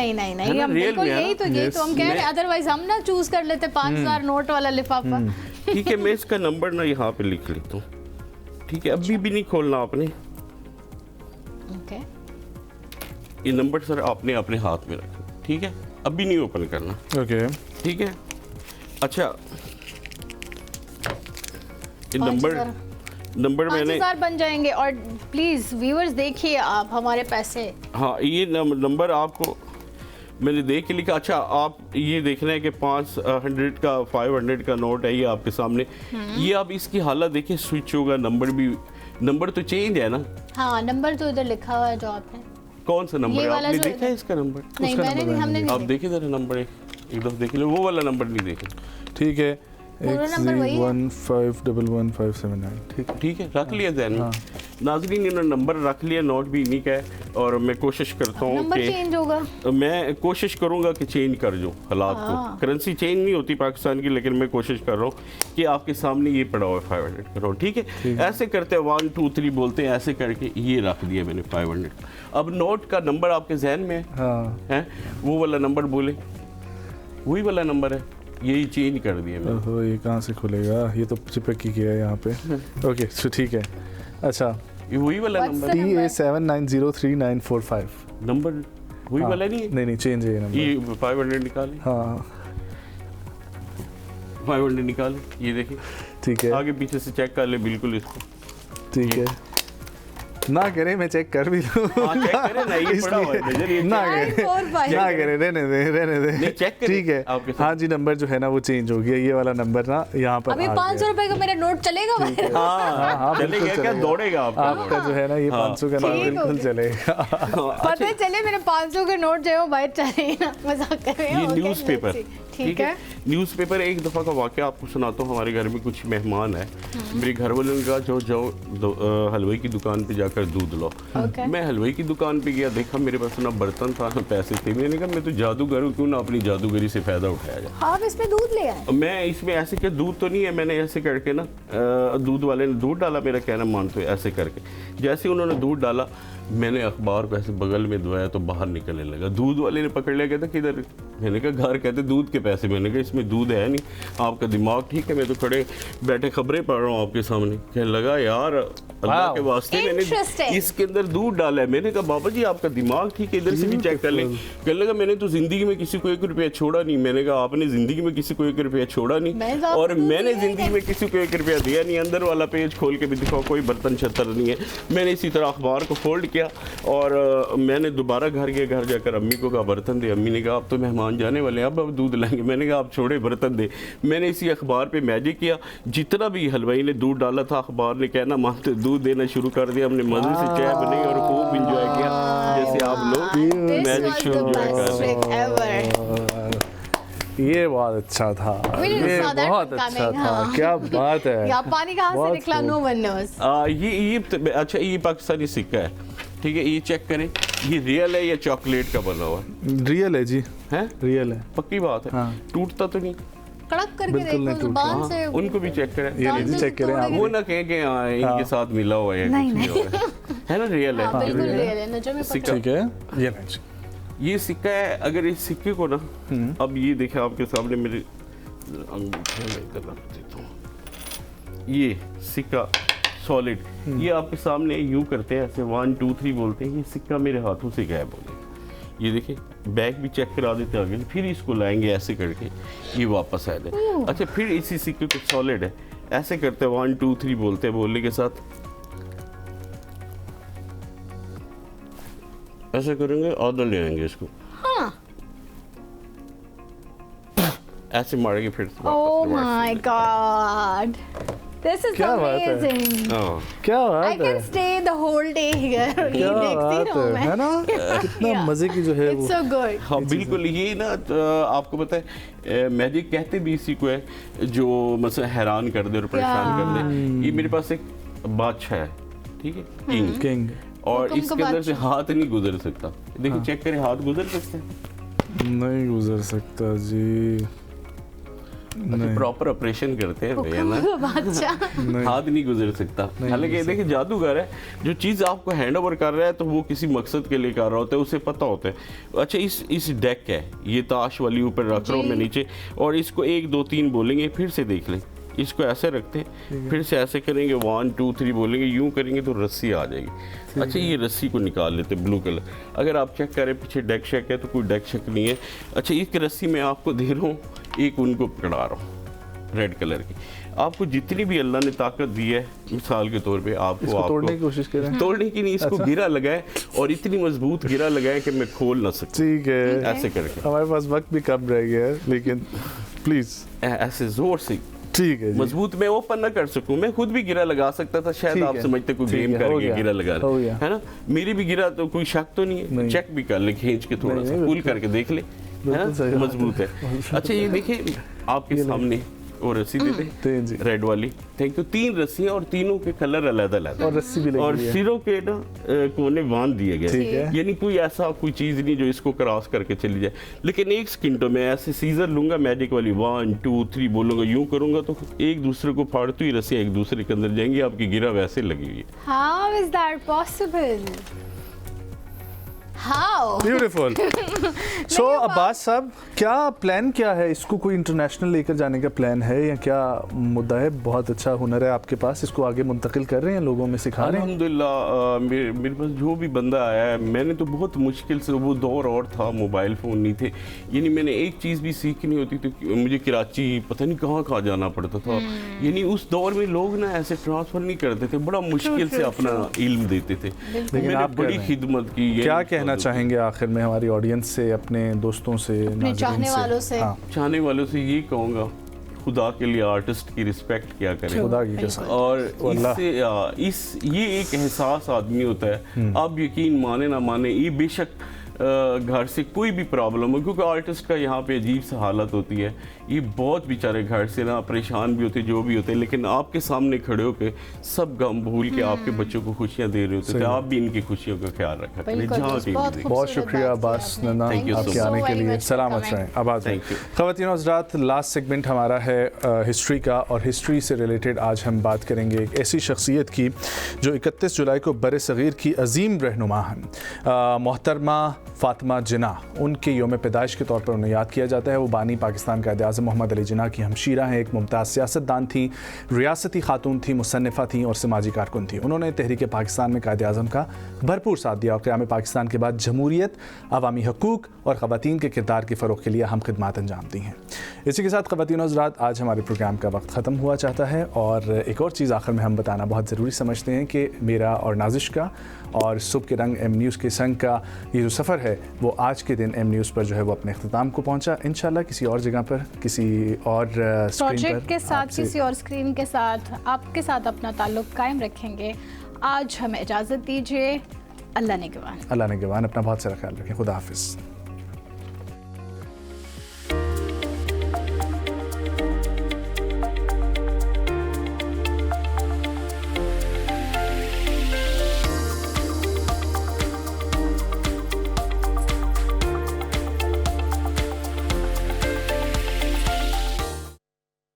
हम बिल्कुल यही तो हम कह रहे हैं, अदरवाइज हम ना चूज कर लेते 5000 नोट वाला लिफाफा। ठीक है मैं इसका नंबर ना यहाँ पे लिख लेता हूँ, ठीक है अभी भी नहीं खोलना आपने। ओके ये नंबर सर आपने अपने हाथ में रखना, ठीक है अभी नहीं ओपन करना। ओके ठीक है। अच्छा ये नंबर मैंने 5000 बन जाएंगे। और प्लीज व्यूअर्स देखिए आप हमारे पैसे। हाँ ये नंबर आपको मैंने देख के लिखा। अच्छा आप ये देखना है कि 500 का 500 का नोट है ये आपके सामने, ये आप इसकी हालत देखिए, स्विच होगा, नंबर तो चेंज है ना। हाँ नंबर तो इधर लिखा हुआ है जो आपने। कौन सा नंबर है आपने देखा है इसका नंबर? नहीं मैंने नहीं, हमने नहीं आप देखे जरा नंबर एक दफा देख लो, वो वाला नंबर नहीं देखे। ठीक है 1311579 ठीक है रख लिया ज़हन में। नाज़रीन इन्होंने नंबर रख लिया, नोट भी इन्हीं का है और मैं कोशिश करता हूँ नंबर चेंज होगा, मैं कोशिश करूँगा कि चेंज कर जो हालात को। करेंसी चेंज नहीं होती पाकिस्तान की, लेकिन मैं कोशिश कर रहा हूँ कि आपके सामने ये पड़ा हुआ है 500 करोड़। ठीक है ऐसे करते हैं 1 2 3 बोलते हैं, ऐसे करके ये रख दिया मैंने 500। अब नोट का नंबर आपके जहन में है, वो वाला नंबर बोले, वही वाला नंबर है, यही चेंज कर दिया मैंने। ओहो ये कहाँ से खुलेगा, ये तो चिपक ही गया है यहाँ पे। ओके सो ठीक है। अच्छा ये वही वाला नंबर TA790395 नंबर वही वाला नहीं है? नहीं चेंज है ये नंबर। ये 500 निकाले, हाँ 500 निकाले, ये देखिए ठीक है, आगे पीछे से चेक कर ले बिल्कुल इसको। ठीक है ना करे मैं चेक कर भी लूँ चेक करे ना, ये पड़ा हुआ है ना करे रहने दे ठीक है। हाँ जी नंबर जो है ना वो चेंज हो गया, ये वाला नंबर ना यहाँ पर अभी 500 रुपए का मेरा नोट चलेगा। हाँ चलेगा क्या, दौड़ेगा आपका जो है ना ये 500 का नोट बिल्कुल चलेगा। पता चले मेरे 500 के नोट जो है वो बाहर चले ना, मजाक कर रहे हैं। ये न्यूज़पेपर, ठीक है न्यूज़पेपर। एक दफ़ा का वाक़या आपको सुनाता हूँ। हमारे घर में कुछ मेहमान है, मेरे घर वालों ने कहा जाओ हलवाई की दुकान पे जाकर दूध लो। मैं हलवाई की दुकान पे गया, देखा मेरे पास ना बर्तन था ना पैसे थे। मैंने कहा मैं तो जादूगर हूँ, क्यों ना अपनी जादूगरी से फ़ायदा उठाया जाए। आप इसमें दूध ले आए? मैं इसमें ऐसे कि दूध तो नहीं है, मैंने ऐसे करके ना दूध वाले ने दूध डाला, मेरा कहना मानते हो, ऐसे करके जैसे उन्होंने दूध डाला मैंने अखबार को ऐसे बगल में दबाया तो बाहर निकलने लगा। दूध वाले ने पकड़ लिया, कहता किधर मैंने कहा घर कहते दूध के पैसे। मैंने कहा इसमें दूध है नहीं, आपका दिमाग ठीक है? मैं तो खड़े बैठे खबरें पढ़ रहा हूँ आपके सामने। कहने लगा यार अल्लाह के वास्ते मैंने इसके अंदर दूध डाला है। मैंने कहा बाबा जी आपका दिमाग ठीक है, इधर से भी चेक कर लें। कहने लगा मैंने तो जिंदगी में किसी को 1 रुपया छोड़ा नहीं। मैंने कहा आपने जिंदगी में किसी को 1 रुपया छोड़ा नहीं, और मैंने जिंदगी में किसी को 1 रुपया दिया नहीं। अंदर वाला पेज खोल के भी दिखाओ, कोई बर्तन छत्तर नहीं है। मैंने इसी तरह अखबार को फोल्ड किया और मैंने दोबारा घर गया, घर जाकर अम्मी को कहा बर्तन दे। अम्मी ने कहा अब तो मेहमान जाने वाले, अब दूध लाएंगे। मैंने कहा आप छोड़े बर्तन दे। मैंने इसी अखबार पे मैजिक किया, जितना भी हलवाई ने दूध डाला था अखबार ने कहना मानते दूध देना शुरू कर दिया। हमने मजे से चाय बनाई और खूब इंजॉय किया, जैसे आप लोग मैजिक शो एंजॉय कर रहे हैं। ये बहुत अच्छा था, ये बहुत अच्छा था, क्या बात है। पानी कहाँ से निकला, नो वन नोस। ये अच्छा ये पाकिस्तानी सिक्का है, ठीक है? ये चेक करें, ये रियल है या चॉकलेट का बना हुआ है? रियल है जी, है रियल है, पक्की बात है। हाँ। टूटता तो नहीं? कड़क करके देखो जुबान से। उनको भी चेक करें, ये नहीं चेक करें आप। वो ना कहें कि इनके साथ मिला हुआ है, है ना? रियल है, बिल्कुल रियल है, नजर में पता। ठीक है, ये ये सिक्का है। अगर इस सिक्के को ना अब ये देखें आपके सामने, मेरे अंगूठे में इधर रख देता हूँ, ये सिक्का सॉलिड, ये आपके सामने यूं करते हैं ऐसे 1 2 3 बोलते हैं, ये सिक्का मेरे हाथों से गायब हो गया। ये देखिए बैग भी चेक करा देते आगे, फिर इसको लाएंगे ऐसे करके, ये वापस आ जाए। अच्छा फिर इसी सिक्के को सॉलिड है, ऐसे करते हैं 1 2 3 बोलते हैं, बोलने के साथ ऐसे करेंगे, आधा ले आएंगे इसको, हाँ। ऐसे मारेंगे फिर oh my God, this is क्या बात है। अमेजिंग। क्या I बात है, can stay the whole day here. क्या बात है ना? कितना मजे की जो है It's वो। so good. हाँ बिल्कुल, ये ना आपको पता है मैजिक कहते भी इसी को है जो मतलब हैरान कर दे और परेशान कर दे। ये मेरे पास एक बादशाह है, ठीक है, किंग, और हुक्म इसके का अंदर से हाथ नहीं गुजर सकता। देखिए चेक करें, हाथ गुजर सकते हैं? नहीं गुजर सकता जी, नहीं। प्रॉपर ऑपरेशन करते हैं भैया ना, बादशाह। हाथ नहीं गुजर सकता। हालांकि ये देखिए जादूगर है, जो चीज़ आपको हैंड ओवर कर रहा है तो वो किसी मकसद के लिए कर रहा होता है, उसे पता होता है। अच्छा इस डेक है, ये ताश वाली ऊपर रख रहा हूँ मैं नीचे, और इसको 1 2 3 बोलेंगे, फिर से देख लें, इसको ऐसे रखते हैं, फिर से ऐसे करेंगे 1 2 3 बोलेंगे, यूं करेंगे तो रस्सी आ जाएगी। अच्छा ये रस्सी को निकाल लेते हैं, ब्लू कलर। अगर आप चेक करें पीछे डेक शेक है तो कोई डेक शेक नहीं है। अच्छा एक रस्सी मैं आपको दे रहा हूँ, एक उनको पकड़ा रहा हूँ रेड कलर की। आपको जितनी भी अल्लाह ने ताकत दी है, मिसाल के तौर पे आपको तोड़ने की कोशिश करें, तोड़ने की नहीं, इसको गिरा लगाए और इतनी मजबूत गिरा लगाए कि मैं खोल ना सकूं। ठीक है, ऐसे करके। हमारे पास वक्त भी कम रह गया है, लेकिन प्लीज ऐसे जोर से ठीक है जी। मजबूत मैं ओपन ना कर सकूं, मैं खुद भी गिरा लगा सकता था, शायद आप समझते कोई गेम करके गिरा लगा रहे, है ना? मेरी भी गिरा तो कोई शक तो नहीं है, चेक भी कर ले, खींच के थोड़ा सा पुल करके देख ले, है ना? मजबूत है। अच्छा ये देखिए आपके सामने और रस्सी दे दे, रेड वाली, थैंक यू। 3 रस्सियां और तीनों के कलर अलग अलग, और रस्सी भी लगी और है, सिरों के ना कोने बांध दिए गए, ठीक है। यानी कोई ऐसा कोई चीज़ नहीं जो इसको क्रॉस करके चली जाए। लेकिन एक सेकंड में ऐसे सीजर लूंगा, मैजिक वाली 1 2 3 बोलूंगा, यूं करूंगा तो एक दूसरे को फाड़ती हुई रस्सियां एक दूसरे के अंदर जाएंगी, आपकी गिरा वैसे लगी हुई है। How is that possible? How? Beautiful. So Abbas साहब, क्या प्लान क्या है? इसको कोई इंटरनेशनल लेकर जाने का प्लान है या क्या मुद्दा है? बहुत अच्छा हुनर है आपके पास, इसको आगे मुंतकिल कर रहे हैं, लोगों में सिखा रहे हैं? अल्हम्दुलिल्लाह मेरे पास जो भी बंदा आया है, मैंने तो बहुत मुश्किल से, वो दौर और था, मोबाइल फ़ोन नहीं थे, यानी मैंने एक चीज़ भी सीखनी होती तो मुझे कराची पता नहीं कहाँ कहाँ जाना पड़ता था। यानी उस दौर में लोग ना ऐसे ट्रांसफ़र नहीं करते थे, बड़ा मुश्किल से अपना इल्म देते थे। लेकिन आप बड़ी खिदमत की। क्या कहना चाहेंगे आखिर में हमारी ऑडियंस से, अपने दोस्तों से, अपने चाहने वालों से? हाँ। चाहने वालों से ये कहूँगा, खुदा के लिए आर्टिस्ट की रिस्पेक्ट किया करें, खुदा की कसम। और इससे ये एक एहसास आदमी होता है। आप यकीन माने ना माने, ये बेशक घर से कोई भी प्रॉब्लम हो, क्योंकि आर्टिस्ट का यहाँ पे अजीब सी हालत होती है, ये बहुत बेचारे घर से ना परेशान भी होते, जो भी होते हैं, लेकिन आपके सामने खड़े होकर सब गम भूल के आपके बच्चों को खुशियाँ दे रहे होते थे। आप भी इनकी खुशियों का ख्याल रखा करें जहाँ की भी। बहुत शुक्रिया अब्बास नन्ना आपके आने के लिए, सलामत रहें, आबाद रहें। ख़वातीन और हज़रात, लास्ट सेगमेंट हमारा है हिस्ट्री का, और हिस्ट्री से रिलेटेड आज हम बात करेंगे एक ऐसी शख्सियत की जो 31 जुलाई को बर सग़ीर की अजीम रहनुमा हैं, मोहतरमा फातिमा जिन्ना, उनके योम पैदाइश के तौर पर उन्हें याद किया जाता है। वो बानी पाकिस्तान कायद आज़म मोहम्मद अली जिन्ना की हमशीरा हैं। एक मुमताज़ सियासतदान थी, रियासती खातून थी, मुसन्निफ़ा थी और समाजी कारकुन थी। उन्होंने तहरीक पाकिस्तान में कायद आज़म का भरपूर साथ दिया और क़याम पाकिस्तान के बाद जमहूरियत, अवामी हकूक़ और ख़वातीन के किरदार के फ़रोग़ के लिए अहम खिदमात अंजाम दी हैं। इसी के साथ ख़वातीन और हज़रात, आज हमारे प्रोग्राम का वक्त ख़त्म हुआ चाहता है और एक और चीज़ आखिर में हम बताना बहुत ज़रूरी समझते हैं कि मेरा और नाजिश का और सुबह के रंग एम न्यूज़ के संग का ये जो सफ़र है वो आज के दिन एम न्यूज़ पर जो है वो अपने अख्ताम को पहुंचा। इंशाल्लाह किसी और जगह पर, किसी और प्रोजेक्ट के साथ, किसी और स्क्रीन के साथ आपके साथ अपना ताल्लुक़ कायम रखेंगे। आज हमें इजाज़त दीजिए। अल्लाह निगहबान। अल्लाह निगहबान। अपना बहुत सारा ख्याल रखें। खुदा हाफिज़।